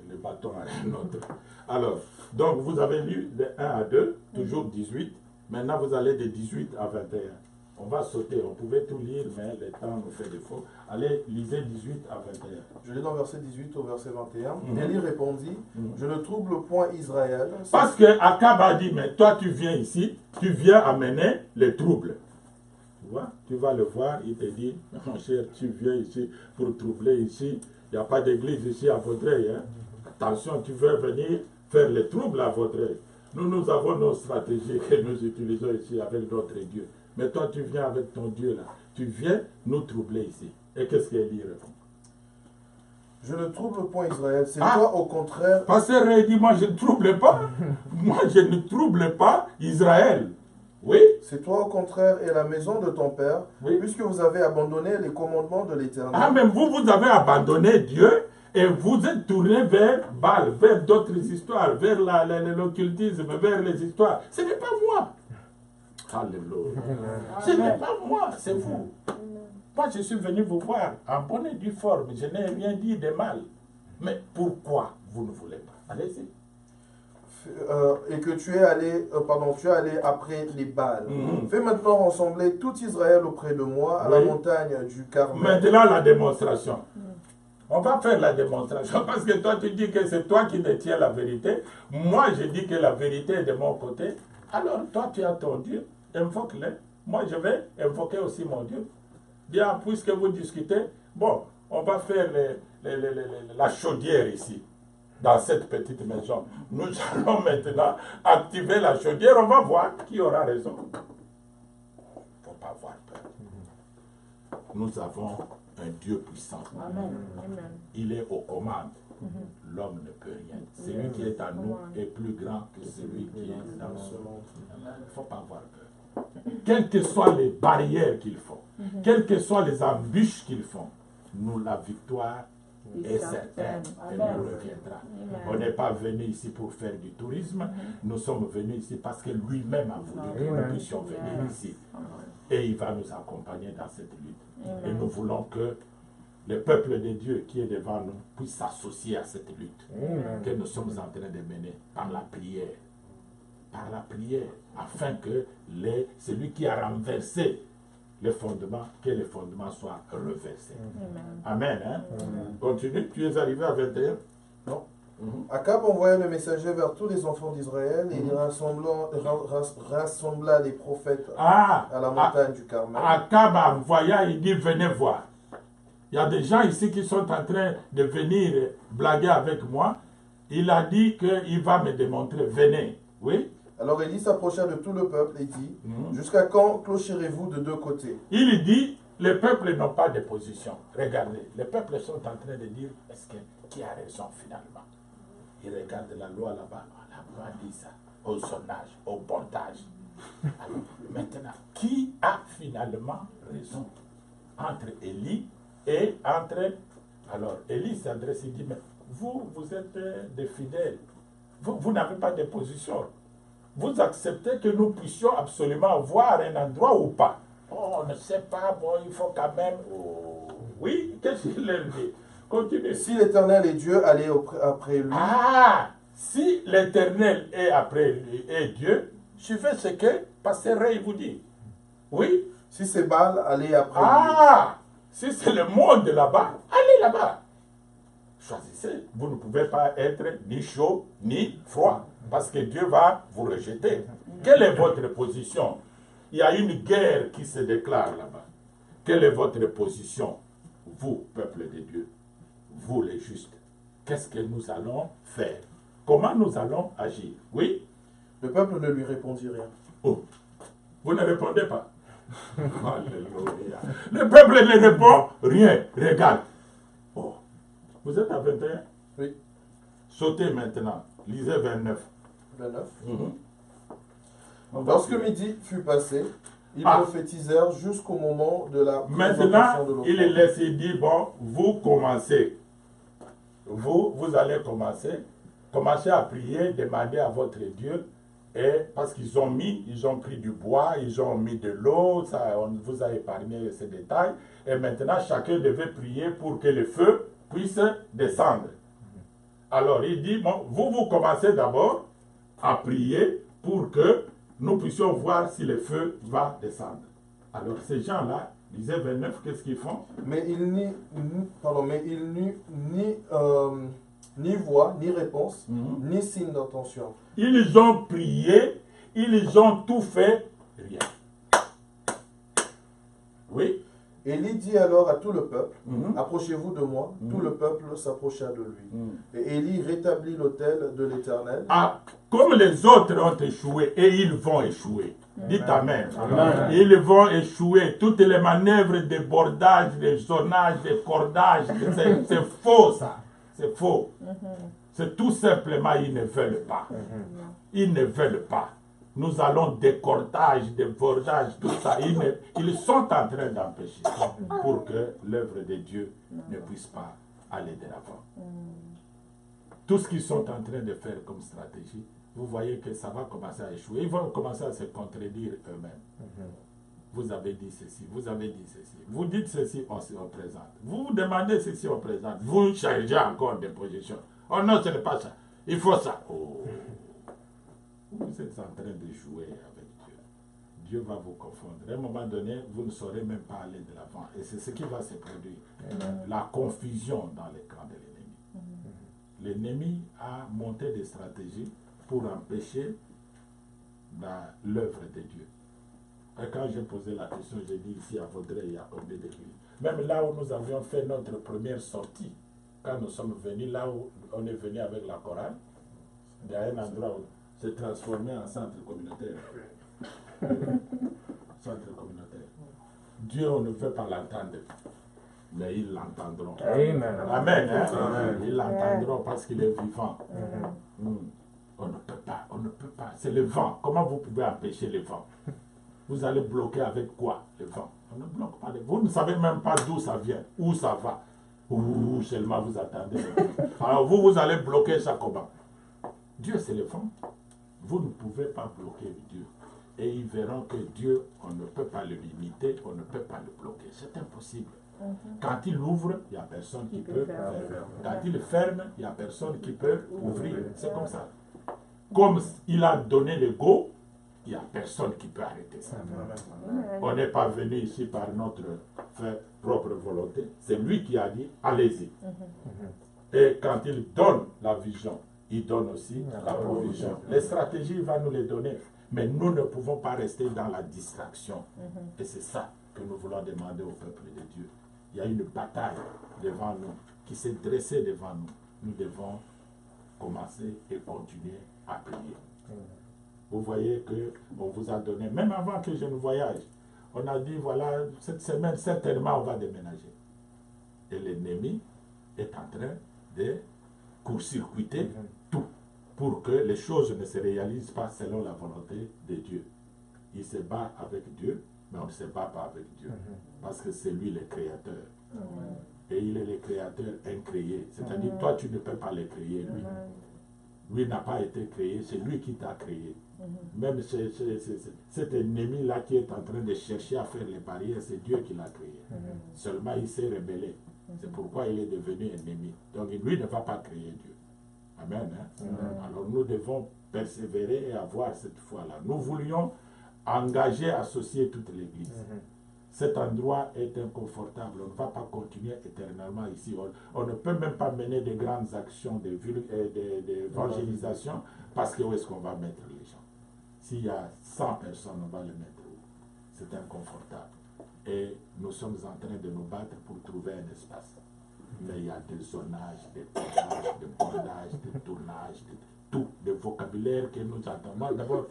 le bâton à un autre. Alors, donc vous avez lu de 1 à 2, toujours 18. Maintenant, vous allez de 18 à 21. On va sauter, on pouvait tout lire, mais le temps nous fait défaut. Allez, lisez 18 à 21. Je lis dans verset 18 au verset 21. Élie répondit, je ne trouble point Israël. Parce que Akab a dit, mais toi tu viens ici, tu viens amener les troubles. Tu vois, tu vas le voir, il te dit, mon cher, tu viens ici pour troubler ici. Il n'y a pas d'église ici à Vaudreuil. Hein? Attention, tu veux venir faire les troubles à Vaudreuil. Nous avons nos stratégies que nous utilisons ici avec notre Dieu. Mais toi, tu viens avec ton Dieu là. Tu viens nous troubler ici. Et qu'est-ce qu'Élie répond? Je ne trouble point Israël. C'est toi au contraire. Pasteur Ray dit, moi je ne trouble pas. Moi je ne trouble pas Israël. Oui. C'est toi au contraire et la maison de ton père, Oui. puisque vous avez abandonné les commandements de l'Éternel. Ah, mais vous avez abandonné Dieu et vous êtes tourné vers Baal, vers d'autres histoires, vers l'occultisme, vers les histoires. Ce n'est pas moi. Alléluia. Ce n'est pas moi, c'est vous. Moi, je suis venu vous voir en bonne et due forme. Je n'ai rien dit de mal. Mais pourquoi vous ne voulez pas? Allez-y. Et que tu es allé, après les Baals. Fais maintenant rassembler tout Israël auprès de moi à la montagne du Carmel. Maintenant, la démonstration. On va faire la démonstration parce que toi, tu dis que c'est toi qui détiens la vérité. Moi, je dis que la vérité est de mon côté. Alors, toi, tu as ton Dieu. Invoque-le. Moi, je vais invoquer aussi mon Dieu. Bien, puisque vous discutez, bon, on va faire la chaudière ici, dans cette petite maison. Nous allons maintenant activer la chaudière. On va voir qui aura raison. Il ne faut pas avoir peur. Nous avons un Dieu puissant. Amen. Il est aux commandes. L'homme ne peut rien. Celui qui est en nous est plus grand que celui qui est dans ce monde. Il ne faut pas avoir peur. Quelles que soient les barrières qu'ils font, quelles que soient les embûches qu'ils font, nous, la victoire est certaine et nous reviendra. On n'est pas venu ici pour faire du tourisme, nous sommes venus ici parce que lui-même a voulu que nous puissions venir ici. Et il va nous accompagner dans cette lutte. Et nous voulons que le peuple de Dieu qui est devant nous puisse s'associer à cette lutte que nous sommes en train de mener par la prière. Par la prière, afin que celui qui a renversé les fondements, que les fondements soient reversés. Amen. Hein? Continue, tu es arrivé à 21. Non. Akab envoya le messager vers tous les enfants d'Israël et il rassembla les prophètes à la montagne du Carmel. Akab envoya, il dit venez voir. Il y a des gens ici qui sont en train de venir blaguer avec moi. Il a dit qu'il va me démontrer. Venez. Oui. Alors Élie s'approcha de tout le peuple et dit, jusqu'à quand clocherez-vous de deux côtés? Il dit, les peuples n'ont pas de position. Regardez, les peuples sont en train de dire, est-ce que qui a raison finalement? Ils regardent la loi là-bas. La loi dit ça, au zonage, au bondage. Alors, maintenant, qui a finalement raison? Entre Élie et entre... Alors, Élie s'adresse et dit, mais vous êtes des fidèles. Vous n'avez pas de position. Vous acceptez que nous puissions absolument voir un endroit ou pas? Oh, on ne sait pas, bon, il faut quand même... Oh, oui, qu'est-ce qu'il leur dit? Continue. Si l'Éternel est Dieu, allez après lui. Ah, si l'Éternel est après lui, est Dieu, suivez ce que Pasteur Ray vous dit. Oui. Si c'est Baal, allez après lui. Ah, si c'est le monde là-bas, allez là-bas. Choisissez. Vous ne pouvez pas être ni chaud ni froid. Parce que Dieu va vous rejeter. Quelle est votre position? Il y a une guerre qui se déclare là-bas. Quelle est votre position? Vous, peuple de Dieu, vous les justes, qu'est-ce que nous allons faire? Comment nous allons agir? Oui? Le peuple ne lui répondit rien. Oh, vous ne répondez pas? Alléluia. Le peuple ne répond rien. Regarde. Oh, vous êtes à 21? Oui. Sautez maintenant. Lisez 29. 29. Lorsque midi fut passé, ils prophétisèrent jusqu'au moment de la maintenant, il laisse, il dit, bon, vous commencez. Vous allez commencer. Commencez à prier, demandez à votre Dieu. Et parce qu'ils ont pris du bois, ils ont mis de l'eau, on vous a épargné ces détails. Et maintenant, chacun devait prier pour que le feu puisse descendre. Alors il dit, bon, vous commencez d'abord à prier pour que nous puissions voir si le feu va descendre. Alors ces gens-là, disait 29, qu'est-ce qu'ils font? Mais il n'eut ni voix, ni réponse, ni signe d'intention. Ils ont prié, ils ont tout fait, rien. Oui. Élie dit alors à tout le peuple, approchez-vous de moi. Tout le peuple s'approcha de lui. Et Élie rétablit l'autel de l'Éternel. Ah, comme les autres ont échoué, et ils vont échouer. Dites Amen. Amen. Ils vont échouer. Toutes les manœuvres de bordage, de zonage, de cordage, c'est faux ça. C'est faux. C'est tout simplement, ils ne veulent pas. Ils ne veulent pas. Nous allons décortage, débordage, tout ça. Ils sont en train d'empêcher pour que l'œuvre de Dieu ne puisse pas aller de l'avant. Tout ce qu'ils sont en train de faire comme stratégie, vous voyez que ça va commencer à échouer. Ils vont commencer à se contredire eux-mêmes. Vous avez dit ceci, vous avez dit ceci. Vous dites ceci, on se représente. Vous demandez ceci, on présente. Vous changez encore de position. Oh non, ce n'est pas ça. Il faut ça. Oh. Vous êtes en train de jouer avec Dieu. Dieu va vous confondre. À un moment donné, vous ne saurez même pas aller de l'avant. Et c'est ce qui va se produire. La confusion dans les camps de l'ennemi. L'ennemi a monté des stratégies pour empêcher l'œuvre de Dieu. Et quand j'ai posé la question, j'ai dit ici à Vaudreuil, il y a combien d'églises? Même là où nous avions fait notre première sortie, quand nous sommes venus, là où on est venu avec la chorale, il y a un endroit où c'est transformé en centre communautaire. Centre communautaire. Dieu, on ne veut pas l'entendre, mais ils l'entendront. Amen. Amen. Hein? Amen. Ils l'entendront parce qu'il est vivant. On ne peut pas, on ne peut pas. C'est le vent. Comment vous pouvez empêcher le vent? Vous allez bloquer avec quoi le vent? On ne bloque pas le vent. Vous ne savez même pas d'où ça vient, où ça va. Ou seulement vous attendez. Alors vous allez bloquer ça comment? Dieu, c'est le vent. Vous ne pouvez pas bloquer Dieu. Et ils verront que Dieu, on ne peut pas le limiter, on ne peut pas le bloquer. C'est impossible. Quand il ouvre, il n'y a personne qui peut fermer. Quand il ferme, il n'y a personne qui peut ouvrir. C'est comme ça. Comme il a donné le go, il n'y a personne qui peut arrêter ça. On n'est pas venu ici par notre propre volonté. C'est lui qui a dit, allez-y. Et quand il donne la vision, il donne aussi la provision. Les stratégies, il va nous les donner. Mais nous ne pouvons pas rester dans la distraction. Et c'est ça que nous voulons demander au peuple de Dieu. Il y a une bataille devant nous, qui s'est dressée devant nous. Nous devons commencer et continuer à prier. Vous voyez qu'on vous a donné, même avant que je ne voyage, on a dit, voilà, cette semaine, certainement, on va déménager. Et l'ennemi est en train de court-circuiter tout pour que les choses ne se réalisent pas selon la volonté de Dieu. Il se bat avec Dieu, mais on ne se bat pas avec Dieu. Parce que c'est lui le créateur. Et il est le créateur incréé. C'est-à-dire, toi, tu ne peux pas le créer, lui. Lui n'a pas été créé, c'est lui qui t'a créé. Même cet ennemi-là qui est en train de chercher à faire les barrières, c'est Dieu qui l'a créé. Seulement, il s'est rebellé. C'est pourquoi il est devenu ennemi. Donc, lui ne va pas créer Dieu. Amen. Hein? Alors, nous devons persévérer et avoir cette foi-là. Nous voulions engager, associer toute l'Église. Cet endroit est inconfortable. On ne va pas continuer éternellement ici. On ne peut même pas mener de grandes actions d'évangélisation parce que où est-ce qu'on va mettre les gens? S'il y a 100 personnes, on va les mettre où? C'est inconfortable. Et nous sommes en train de nous battre pour trouver un espace. Mais il y a des zonages, des tournages, des bordages, des tournages, tout, des vocabulaires que nous entendons. D'abord,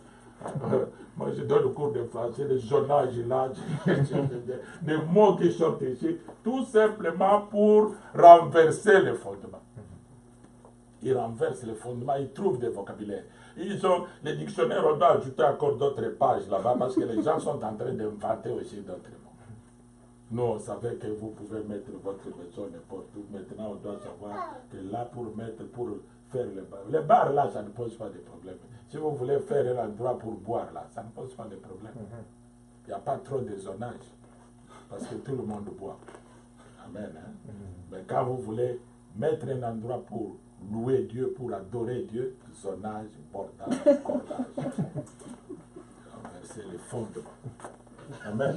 moi je donne le cours de français, les zonages là, des mots qui sont ici, tout simplement pour renverser les fondements. Ils renversent les fondements, ils trouvent des vocabulaires. Les dictionnaires, on doit ajouter encore d'autres pages là-bas parce que les gens sont en train d'inventer aussi d'autres mots. Nous, on savait que vous pouvez mettre votre maison n'importe où. Maintenant, on doit savoir que là, pour faire les bars, là, ça ne pose pas de problème. Si vous voulez faire un endroit pour boire, là, ça ne pose pas de problème. Il n'y a pas trop de zonage, parce que tout le monde boit. Amen. Hein? Mais quand vous voulez mettre un endroit pour louer Dieu, pour adorer Dieu, zonage, bordage, cordage. Renverser les fondements. Amen.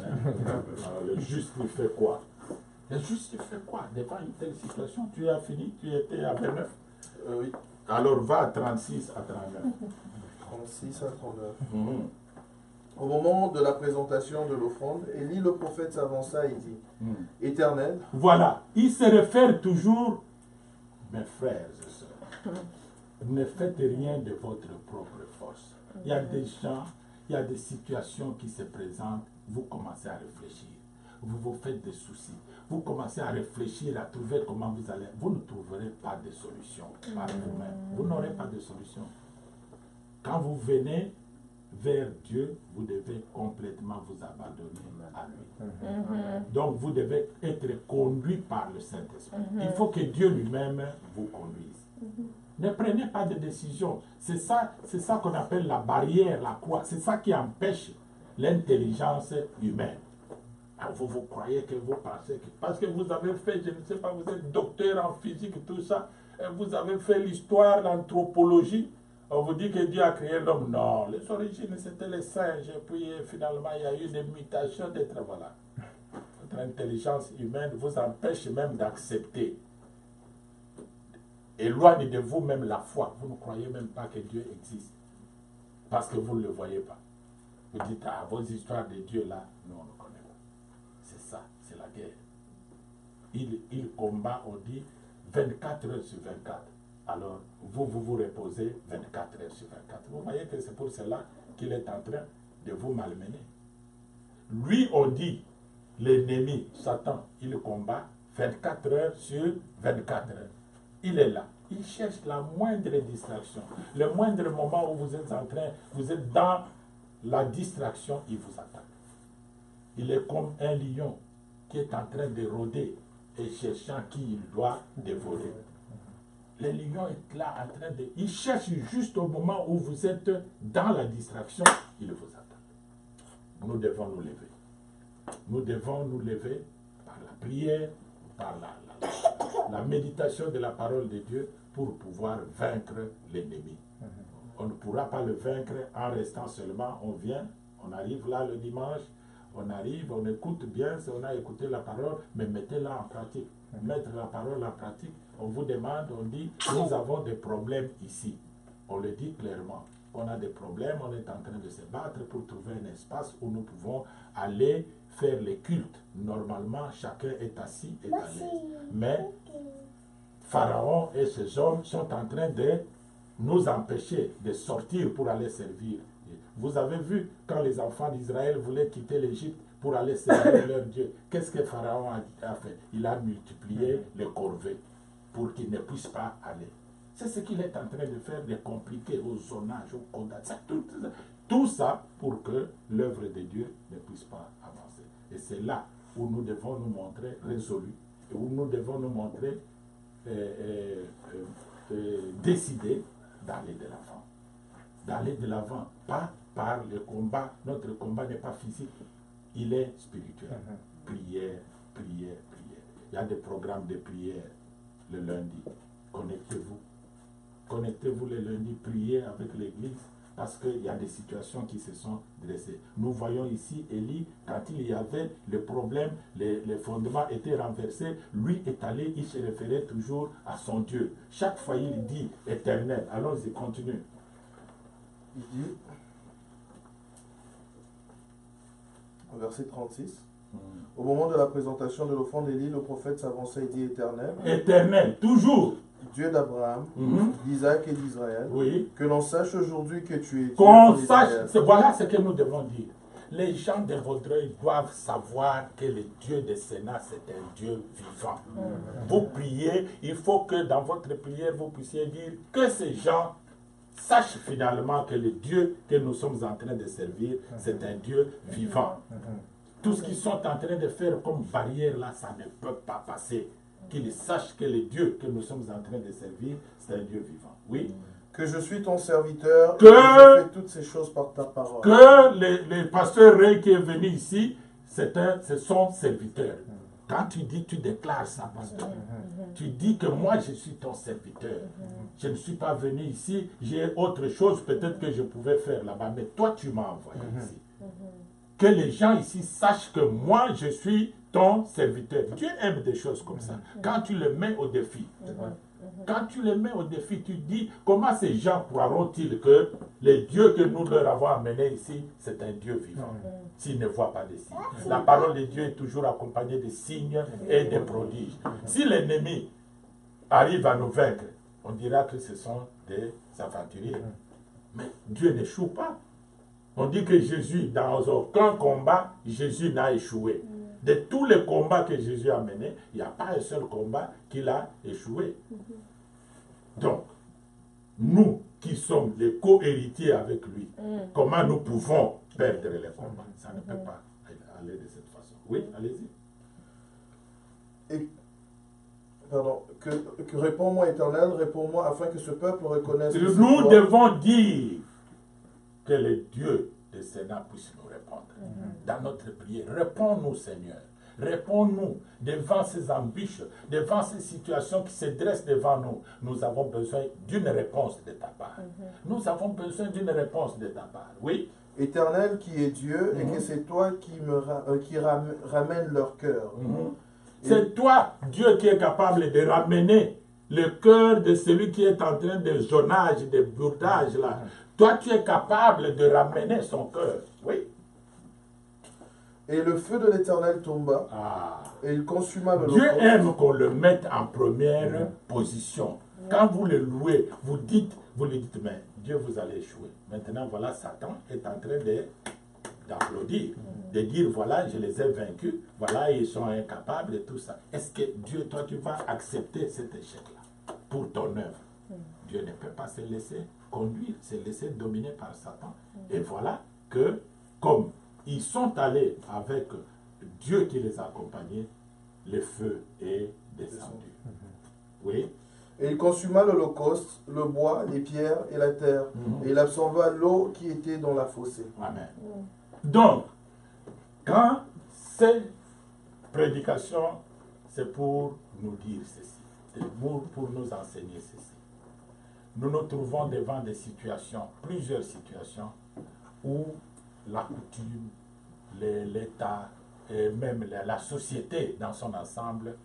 Alors, le juste, il fait quoi? Le juste, il fait quoi devant une telle situation? Tu as fini? Tu étais à 29? Oui. Alors va à 36 à 39. 36 à 39. Au moment de la présentation de l'offrande, Élie le prophète s'avança et dit, Éternel. Voilà, il se réfère toujours, mes frères et sœurs, ne faites rien de votre propre force. Il y a des gens, il y a des situations qui se présentent, vous commencez à réfléchir, vous vous faites des soucis, vous commencez à réfléchir, à trouver comment vous allez, vous ne trouverez pas de solution par vous-même, vous n'aurez pas de solution. Quand vous venez vers Dieu, vous devez complètement vous abandonner à lui. Donc vous devez être conduit par le Saint-Esprit. Il faut que Dieu lui-même vous conduise. Ne prenez pas de décision. C'est ça qu'on appelle la barrière, la croix. C'est ça qui empêche l'intelligence humaine. Alors vous croyez que vous pensez que parce que vous avez fait, je ne sais pas, vous êtes docteur en physique, tout ça, et vous avez fait l'histoire, l'anthropologie. On vous dit que Dieu a créé l'homme. Non, les origines, c'était les singes. Et puis, finalement, il y a eu des mutations d'être. Voilà. Votre intelligence humaine vous empêche même d'accepter. Éloigne de vous-même la foi. Vous ne croyez même pas que Dieu existe. Parce que vous ne le voyez pas. Vous dites, ah, vos histoires de Dieu là, nous, on ne connaît pas. C'est ça, c'est la guerre. Il combat, on dit, 24 heures sur 24. Alors, vous reposez 24 heures sur 24. Vous voyez que c'est pour cela qu'il est en train de vous malmener. Lui, on dit, l'ennemi, Satan, il combat 24 heures sur 24 heures. Il est là. Il cherche la moindre distraction. Le moindre moment où vous êtes en train, vous êtes dans la distraction, il vous attaque. Il est comme un lion qui est en train de rôder et cherchant qui il doit dévorer. Le lion est là en train de... Il cherche juste au moment où vous êtes dans la distraction, il vous attaque. Nous devons nous lever. Nous devons nous lever par la prière, par la méditation de la parole de Dieu pour pouvoir vaincre l'ennemi. On ne pourra pas le vaincre en restant seulement, on vient, on arrive là le dimanche, on arrive, on écoute bien, on a écouté la parole, mais mettez-la en pratique. Mettre la parole en pratique, on vous demande, on dit, nous avons des problèmes ici. On le dit clairement. On a des problèmes, on est en train de se battre pour trouver un espace où nous pouvons aller faire les cultes. Normalement, chacun est assis et à l'aise. Mais Pharaon et ses hommes sont en train de nous empêcher de sortir pour aller servir. Vous avez vu, quand les enfants d'Israël voulaient quitter l'Égypte pour aller servir leur Dieu, qu'est-ce que Pharaon a fait? Il a multiplié les corvées pour qu'ils ne puissent pas aller. C'est ce qu'il est en train de faire, de compliquer au zonage, au condamnation, tout ça pour que l'œuvre de Dieu ne puisse pas avancer. Et c'est là où nous devons nous montrer résolus, et où nous devons nous montrer décidés d'aller de l'avant. D'aller de l'avant, pas par le combat. Notre combat n'est pas physique, il est spirituel. Prière, prière, prière. Il y a des programmes de prière le lundi. Connectez-vous. Connectez-vous le lundi, priez avec l'église, parce qu'il y a des situations qui se sont dressées. Nous voyons ici Élie, quand il y avait le problème, les fondements étaient renversés, lui est allé, il se référait toujours à son Dieu. Chaque fois il dit éternel. Allons-y, continue. Il dit, au verset 36, au moment de la présentation de l'offrande, Élie, le prophète, s'avançait et dit, Éternel. Éternel, toujours. Dieu d'Abraham, d'Isaac et d'Israël, oui. Que l'on sache aujourd'hui que tu es Dieu. Qu'on sache, voilà ce que nous devons dire. Les gens de Vaudreuil doivent savoir que le Dieu des Sénats, c'est un Dieu vivant. Vous priez, il faut que dans votre prière, vous puissiez dire que ces gens sachent finalement que le Dieu que nous sommes en train de servir, c'est un Dieu vivant. Tout ce qu'ils sont en train de faire comme barrière là, ça ne peut pas passer. Qu'ils sachent que le Dieu que nous sommes en train de servir, c'est un Dieu vivant. Oui. Que je suis ton serviteur, que je fais toutes ces choses par ta parole. Que le pasteur Ray qui est venu ici, c'est son serviteur. Quand tu dis, tu déclares ça, pasteur. Tu dis que moi, je suis ton serviteur. Je ne suis pas venu ici, j'ai autre chose peut-être que je pouvais faire là-bas, mais toi, tu m'as envoyé ici. Que les gens ici sachent que moi, je suis ton serviteur. Dieu aime des choses comme ça. Quand tu le mets au défi, quand tu les mets au défi, tu dis, comment ces gens croiront-ils que le Dieu que nous leur avons amené ici, c'est un Dieu vivant, s'ils ne voient pas des signes. La parole de Dieu est toujours accompagnée de signes et de prodiges. Si l'ennemi arrive à nous vaincre, on dira que ce sont des aventuriers. Mais Dieu n'échoue pas. On dit que Jésus, dans aucun combat, Jésus n'a échoué. De tous les combats que Jésus a menés, il n'y a pas un seul combat qu'il a échoué. Donc, nous qui sommes les co-héritiers avec lui, comment nous pouvons perdre les combats? Ça ne peut pas aller de cette façon. Oui, allez-y. Et, pardon, que réponds-moi, Éternel, réponds-moi afin que ce peuple reconnaisse que Nous devons dire que le Dieu de Sénat puisse nous répondre. Dans notre prière, réponds-nous, Seigneur. Réponds-nous devant ces embûches, devant ces situations qui se dressent devant nous. Nous avons besoin d'une réponse de ta part. Nous avons besoin d'une réponse de ta part. Oui. Éternel qui est Dieu, et que c'est toi qui ramène leur cœur. C'est toi, Dieu, qui est capable de ramener le cœur de celui qui est en train de zonage, de bourdage là. Toi, tu es capable de ramener son cœur. Oui. Et le feu de l'Éternel tomba, et il consuma le Dieu aime qu'on le mette en première position. Quand vous le louez, vous le dites, mais Dieu vous allez échouer. Maintenant, voilà, Satan est en train d'applaudir, de dire, voilà, je les ai vaincus, voilà, ils sont incapables et tout ça. Est-ce que Dieu, toi, tu vas accepter cet échec-là pour ton œuvre? Dieu ne peut pas se laisser conduire, se laisser dominer par Satan. Et voilà que, comme ils sont allés avec Dieu qui les a accompagnés, le feu est descendu. Oui. Et il consuma l'holocauste, le bois, les pierres et la terre. Et il absorba l'eau qui était dans la fossée. Amen. Donc, quand cette prédication, c'est pour nous dire ceci, c'est pour nous enseigner ceci. Nous nous trouvons devant des situations, plusieurs situations, où la coutume, l'État et même la société dans son ensemble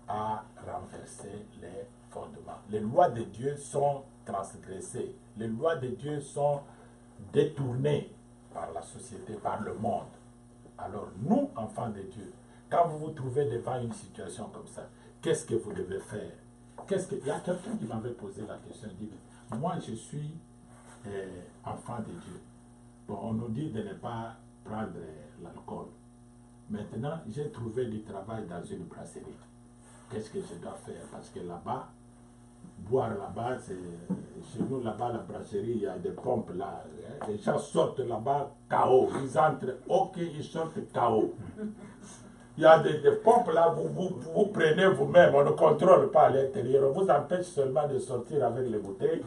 a renversé les fondements. Les lois de Dieu sont transgressées. Les lois de Dieu sont détournées par la société, par le monde. Alors nous, enfants de Dieu, quand vous vous trouvez devant une situation comme ça, qu'est-ce que vous devez faire? Il y a quelqu'un qui m'avait posé la question, il dit, moi je suis enfant de Dieu. Bon, on nous dit de ne pas prendre l'alcool. Maintenant, j'ai trouvé du travail dans une brasserie. Qu'est-ce que je dois faire? Parce que là-bas, boire là-bas, chez nous là-bas, la brasserie, il y a des pompes là. Hein. Les gens sortent là-bas KO. Ils entrent, ok, ils sortent KO. Il y a des pompes là, vous prenez vous-même, on ne contrôle pas à l'intérieur. On vous empêche seulement de sortir avec les bouteilles.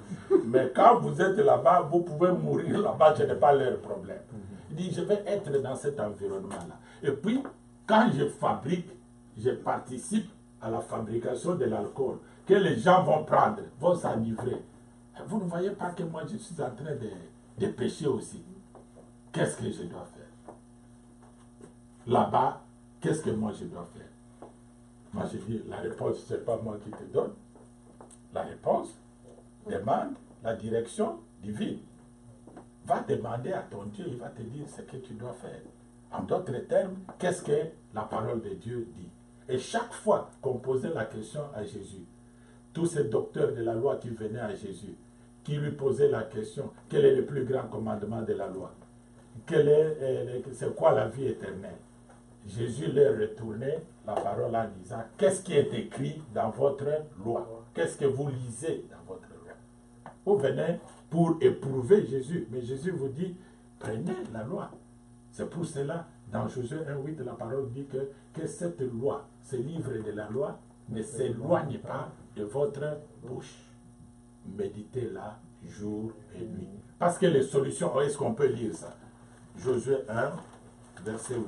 Mais quand vous êtes là-bas, vous pouvez mourir là-bas, ce n'est pas leur problème. Il dit, je vais être dans cet environnement-là. Et puis, quand je fabrique, je participe à la fabrication de l'alcool que les gens vont prendre, vont s'enivrer. Vous ne voyez pas que moi, je suis en train de pécher aussi. Qu'est-ce que je dois faire? Là-bas, qu'est-ce que moi je dois faire? Moi je dis, la réponse, ce n'est pas moi qui te donne. La réponse demande la direction divine. Va demander à ton Dieu, il va te dire ce que tu dois faire. En d'autres termes, qu'est-ce que la parole de Dieu dit? Et chaque fois qu'on posait la question à Jésus, tous ces docteurs de la loi qui venaient à Jésus, qui lui posaient la question, quel est le plus grand commandement de la loi? C'est quoi la vie éternelle? Jésus leur retournait la parole en disant, qu'est-ce qui est écrit dans votre loi? Qu'est-ce que vous lisez dans votre loi? Vous venez pour éprouver Jésus, mais Jésus vous dit, prenez la loi. C'est pour cela, dans Josué 1:8, la parole dit que cette loi, ce livre de la loi, ne s'éloigne pas de votre bouche. Méditez-la jour et nuit. Parce que les solutions, est-ce qu'on peut lire ça? Josué 1, verset 8.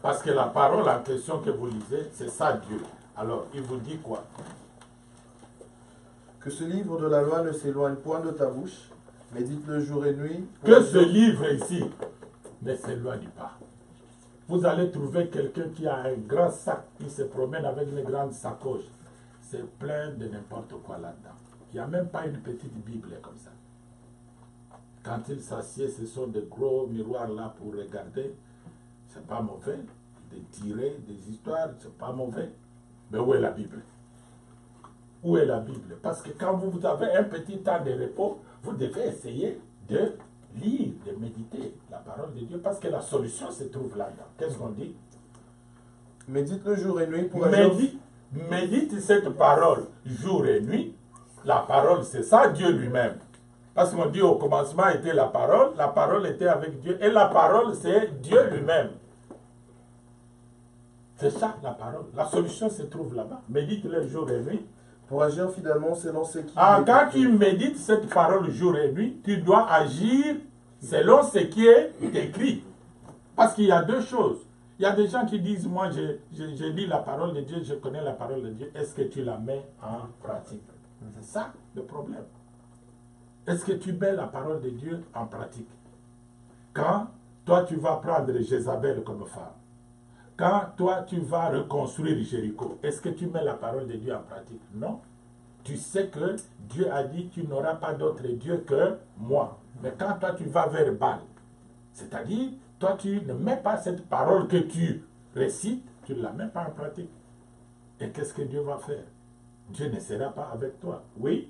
Parce que la parole en question que vous lisez, c'est ça Dieu. Alors, il vous dit quoi? Que ce livre de la loi ne s'éloigne point de ta bouche, médite-le jour et nuit. Que ce livre ici ne s'éloigne pas. Vous allez trouver quelqu'un qui a un grand sac, qui se promène avec une grande sacoche. C'est plein de n'importe quoi là-dedans. Il n'y a même pas une petite Bible comme ça. Quand il s'assied, ce sont de gros miroirs là pour regarder. C'est pas mauvais. De tirer des histoires, c'est pas mauvais. Mais où est la Bible? Où est la Bible? Parce que quand vous avez un petit temps de repos, vous devez essayer de lire, de méditer la parole de Dieu, parce que la solution se trouve là-dedans. Qu'est-ce qu'on dit? Médite le jour et nuit pour médite cette parole jour et nuit. La parole, c'est ça, Dieu lui-même. Parce qu'on dit au commencement était la parole était avec Dieu, et la parole, c'est Dieu lui-même. C'est ça, la parole. La solution se trouve là-bas. Médite-le jour et nuit. Pour agir fidèlement selon ce qui quand tu médites cette parole jour et nuit, tu dois agir selon ce qui est écrit. Parce qu'il y a deux choses. Il y a des gens qui disent, moi je lis la parole de Dieu, je connais la parole de Dieu. Est-ce que tu la mets en pratique? C'est ça le problème. Est-ce que tu mets la parole de Dieu en pratique? Quand toi tu vas prendre Jézabel comme femme, quand toi tu vas reconstruire Jéricho, est-ce que tu mets la parole de Dieu en pratique? Non. Tu sais que Dieu a dit, tu n'auras pas d'autre Dieu que moi. Mais quand toi tu vas vers Baal, c'est-à-dire, toi tu ne mets pas cette parole que tu récites, tu ne la mets pas en pratique. Et qu'est-ce que Dieu va faire? Dieu ne sera pas avec toi. Oui?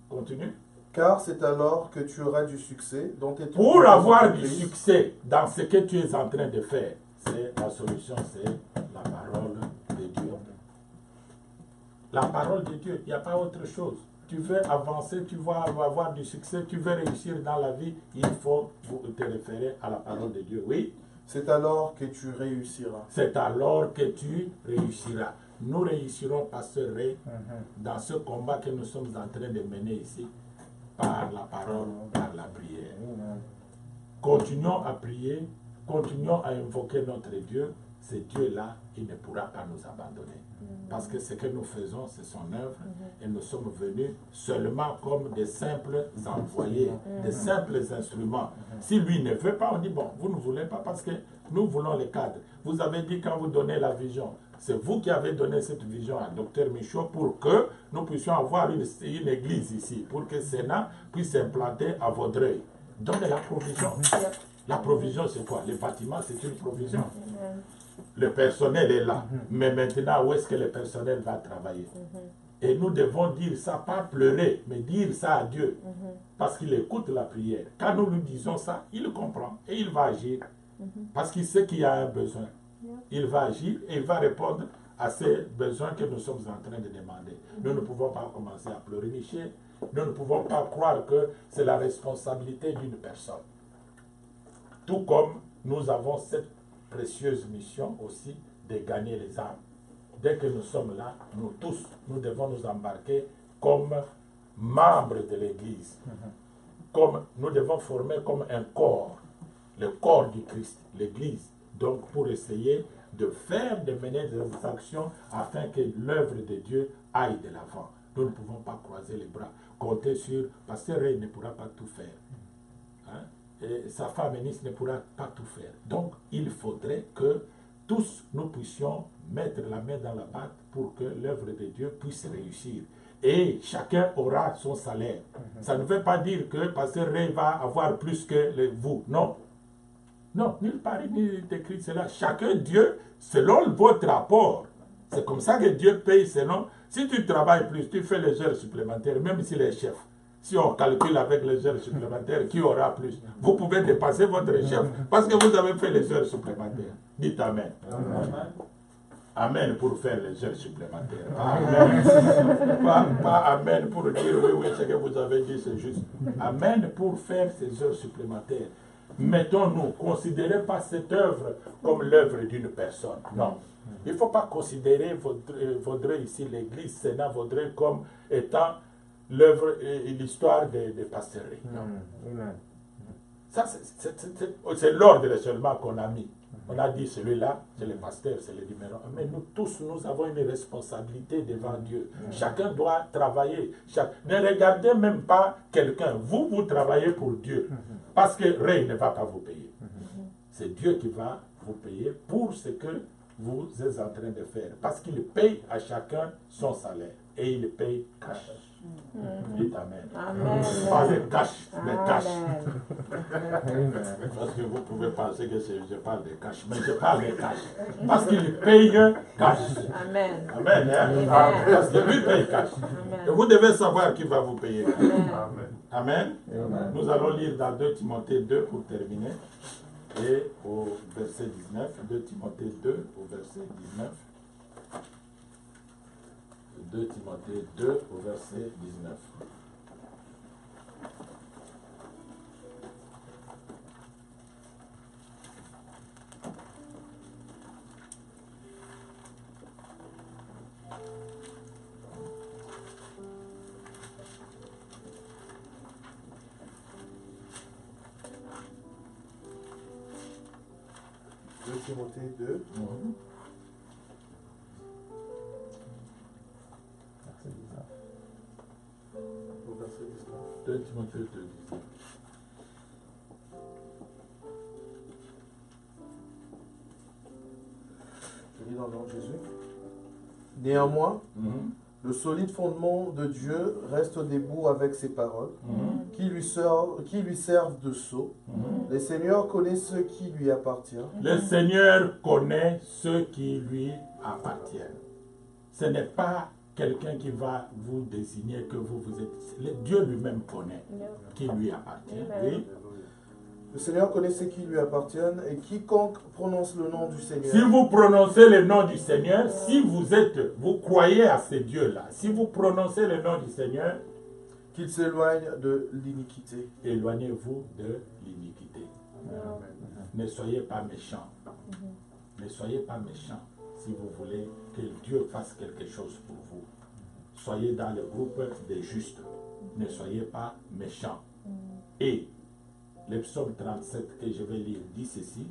Continue. Car c'est alors que tu auras du succès dans tes Pour avoir du succès dans ce que tu es en train de faire, la solution, c'est la parole de Dieu. La parole de Dieu, il n'y a pas autre chose. Tu veux avancer, tu vas avoir du succès, tu veux réussir dans la vie, il faut te référer à la parole de Dieu. Oui? C'est alors que tu réussiras. C'est alors que tu réussiras. Nous réussirons, Pasteur Ray, dans ce combat que nous sommes en train de mener ici, par la parole, par la prière. Continuons à prier, continuons à invoquer notre Dieu. Ce Dieu-là, il ne pourra pas nous abandonner. Parce que ce que nous faisons, c'est son œuvre. Et nous sommes venus seulement comme des simples envoyés, des simples instruments. Si lui ne veut pas, on dit, bon, vous ne voulez pas parce que nous voulons le cadre. Vous avez dit quand vous donnez la vision, c'est vous qui avez donné cette vision à Dr Michaud pour que nous puissions avoir une église ici, pour que Sénat puisse s'implanter à Vaudreuil. Donnez la provision. La provision, c'est quoi? Le bâtiment, c'est une provision. Le personnel est là. Mais maintenant, où est-ce que le personnel va travailler? Et nous devons dire ça, pas pleurer, mais dire ça à Dieu. Parce qu'il écoute la prière. Quand nous lui disons ça, il comprend et il va agir. Parce qu'il sait qu'il y a un besoin. Il va agir et il va répondre à ces besoins que nous sommes en train de demander. Nous ne pouvons pas commencer à pleurnicher. Nous ne pouvons pas croire que c'est la responsabilité d'une personne. Tout comme nous avons cette précieuse mission aussi de gagner les âmes. Dès que nous sommes là, nous tous, nous devons nous embarquer comme membres de l'Église. Comme nous devons former comme un corps, le corps du Christ, l'Église. Donc pour essayer de faire, de mener des actions afin que l'œuvre de Dieu aille de l'avant. Nous ne pouvons pas croiser les bras, compter sur, parce que Ray ne pourra pas tout faire. Hein? Et sa femme Eunice ne pourra pas tout faire. Donc, il faudrait que tous nous puissions mettre la main dans la pâte pour que l'œuvre de Dieu puisse réussir. Et chacun aura son salaire. Ça ne veut pas dire que Pasteur Ray va avoir plus que vous. Non. Non, nulle part il est écrit cela. Chacun, Dieu, selon votre rapport. C'est comme ça que Dieu paye selon. Si tu travailles plus, tu fais les heures supplémentaires, même si les chefs. Si on calcule avec les heures supplémentaires, qui aura plus? Vous pouvez dépasser votre chef parce que vous avez fait les heures supplémentaires. Dites Amen. Amen. Amen pour faire les heures supplémentaires. Amen. Pas Amen pour dire oui, ce que vous avez dit, c'est juste. Amen pour faire ces heures supplémentaires. Mettons-nous, considérez pas cette œuvre comme l'œuvre d'une personne. Non. Il ne faut pas considérer Vaudreuil ici, l'église Sénat Vaudreuil, comme étant l'œuvre et l'histoire de Pasteur Ray. Ça, c'est l'ordre seulement qu'on a mis. On a dit celui-là, c'est le pasteur, c'est le numéro 1. Mais nous tous, nous avons une responsabilité devant Dieu. Chacun doit travailler. Ne regardez même pas quelqu'un. Vous, vous travaillez pour Dieu. Parce que Ray ne va pas vous payer. C'est Dieu qui va vous payer pour ce que vous êtes en train de faire. Parce qu'il paye à chacun son salaire. Et il paye cash. Dites Amen. Amen. Pas de cash, mais cash. Amen. Parce que vous pouvez penser que je parle de cash, mais je parle de cash. Parce qu'il paye cash. Amen. Amen. Hein? Parce que lui paye cash. Et vous devez savoir qui va vous payer. Amen. Nous allons lire dans 2 Timothée 2 pour terminer. Et au verset 19, 2 Timothée 2 au verset 19. 2 Timothée 2 au verset 19. Timothée 2. Au verset 19. 2 Timothée 2, 19. Je lis dans le nom de Jésus. Néanmoins, le solide fondement de Dieu reste debout avec ses paroles, qui lui servent de sceau. Le Seigneur connaît ce qui lui appartient. Le Seigneur connaît ceux qui lui appartiennent. Ce n'est pas quelqu'un qui va vous désigner que vous êtes. Dieu lui-même connaît qui lui appartient. Oui. Le Seigneur connaît ceux qui lui appartiennent et quiconque prononce le nom du Seigneur. Si vous prononcez le nom du Seigneur, si vous croyez à ce Dieu-là, si vous prononcez le nom du Seigneur, qu'il s'éloigne de l'iniquité. Éloignez-vous de l'iniquité. Ne soyez pas méchants. Ne soyez pas méchants si vous voulez que Dieu fasse quelque chose pour vous. Soyez dans le groupe des justes. Ne soyez pas méchants. Et le psaume 37 que je vais lire dit ceci: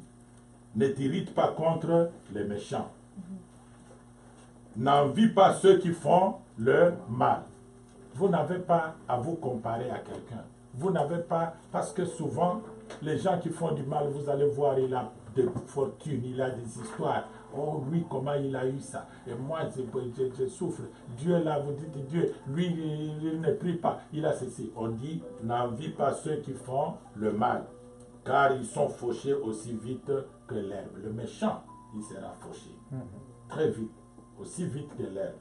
ne t'irrite pas contre les méchants. N'envie pas ceux qui font le mal. Vous n'avez pas à vous comparer à quelqu'un. Vous n'avez pas, parce que souvent, les gens qui font du mal, vous allez voir, il a des fortunes, il a des histoires. Oh, lui, comment il a eu ça? Et moi, je souffre. Dieu, là, vous dites, Dieu, lui, il ne prie pas. Il a ceci. On dit, n'envie pas ceux qui font le mal, car ils sont fauchés aussi vite que l'herbe. Le méchant, il sera fauché. Très vite, aussi vite que l'herbe.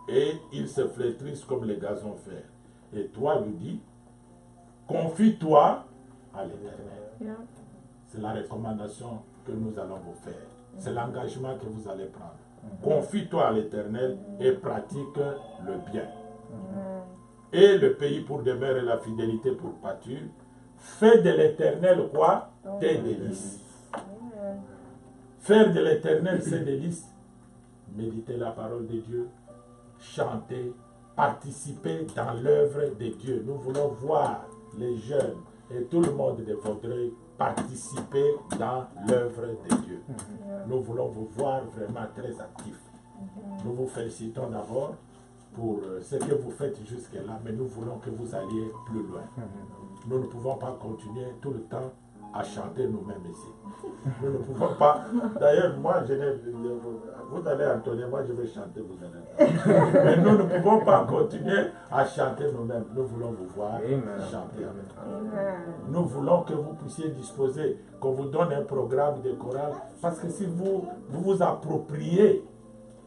Et ils se flétrissent comme les gazons verts. Et toi, lui dis, confie-toi à l'Éternel. C'est la recommandation que nous allons vous faire. C'est l'engagement que vous allez prendre. Confie-toi à l'Éternel et pratique le bien. Et le pays pour demeure et la fidélité pour pâture. Fais de l'Éternel quoi? Tes délices. Faire de l'Éternel ses délices. Méditer la parole de Dieu. Chanter. Participer dans l'œuvre de Dieu. Nous voulons voir les jeunes et tout le monde de Vaudreuil participer dans l'œuvre de Dieu. Nous voulons vous voir vraiment très actifs. Nous vous félicitons d'abord pour ce que vous faites jusque-là, mais nous voulons que vous alliez plus loin. Nous ne pouvons pas continuer tout le temps à chanter nous-mêmes ici. Nous ne pouvons pas. D'ailleurs, moi, vous allez entonner, moi je vais chanter, vous allez entonner. Mais nous ne pouvons pas continuer à chanter nous-mêmes. Nous voulons vous voir chanter avec nous. Nous voulons que vous puissiez disposer, qu'on vous donne un programme de chorale, parce que si vous appropriez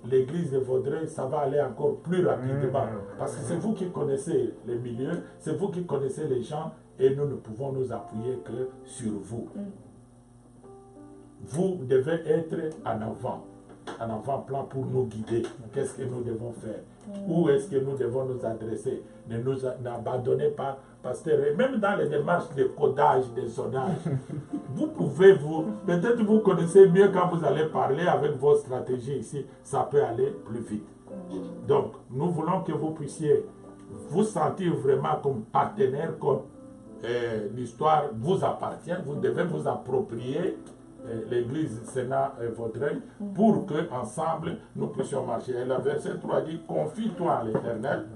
l'église de Vaudreuil, ça va aller encore plus rapidement. Parce que c'est vous qui connaissez les milieux, c'est vous qui connaissez les gens, et nous ne pouvons nous appuyer que sur vous. Vous devez être en avant-plan pour nous guider. Qu'est-ce que nous devons faire? Où est-ce que nous devons nous adresser? Ne nous abandonnez pas, pasteur. Et même dans les démarches de codage, de zonage, vous pouvez peut-être vous connaissez mieux quand vous allez parler avec vos stratégies ici, ça peut aller plus vite. Donc, nous voulons que vous puissiez vous sentir vraiment comme partenaire, comme l'histoire vous appartient, vous devez vous approprier l'Église, Sénat et votre œil pour que ensemble nous puissions marcher. Et le verset 3 dit, confie-toi à l'Éternel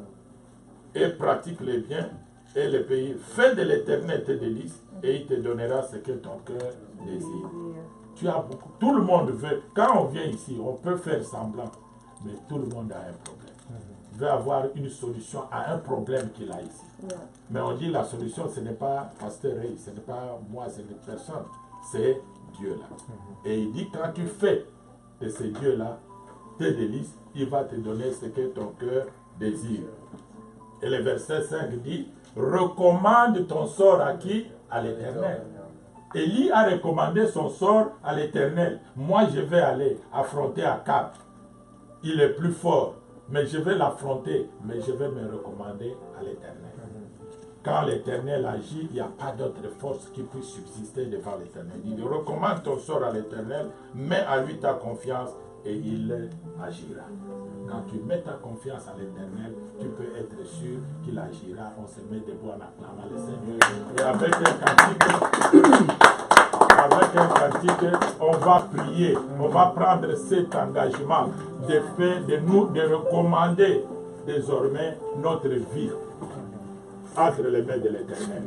et pratique les biens et les pays. Fais de l'Éternel tes délices et il te donnera ce que ton cœur désire. Tu as beaucoup. Tout le monde veut. Quand on vient ici, on peut faire semblant, mais tout le monde a un problème. Il veut avoir une solution à un problème qu'il a ici. Mais on dit la solution, ce n'est pas Pasteur Ray, ce n'est pas moi, ce n'est personne. C'est Dieu là. Et il dit, quand tu fais de ce Dieu là tes délices, il va te donner ce que ton cœur désire. Et le verset 5 dit, recommande ton sort à qui? À l'Éternel. Élie a recommandé son sort à l'Éternel. Moi, je vais aller affronter Akab. Il est plus fort, mais je vais l'affronter, mais je vais me recommander à l'Éternel. Quand l'Éternel agit, il n'y a pas d'autre force qui puisse subsister devant l'Éternel. Il recommande ton sort à l'Éternel, mets à lui ta confiance et il agira. Quand tu mets ta confiance à l'Éternel, tu peux être sûr qu'il agira. On se met debout en acclamant le Seigneur. Et avec un cantique, on va prier. On va prendre cet engagement de recommander désormais notre vie entre les mains de l'Éternel.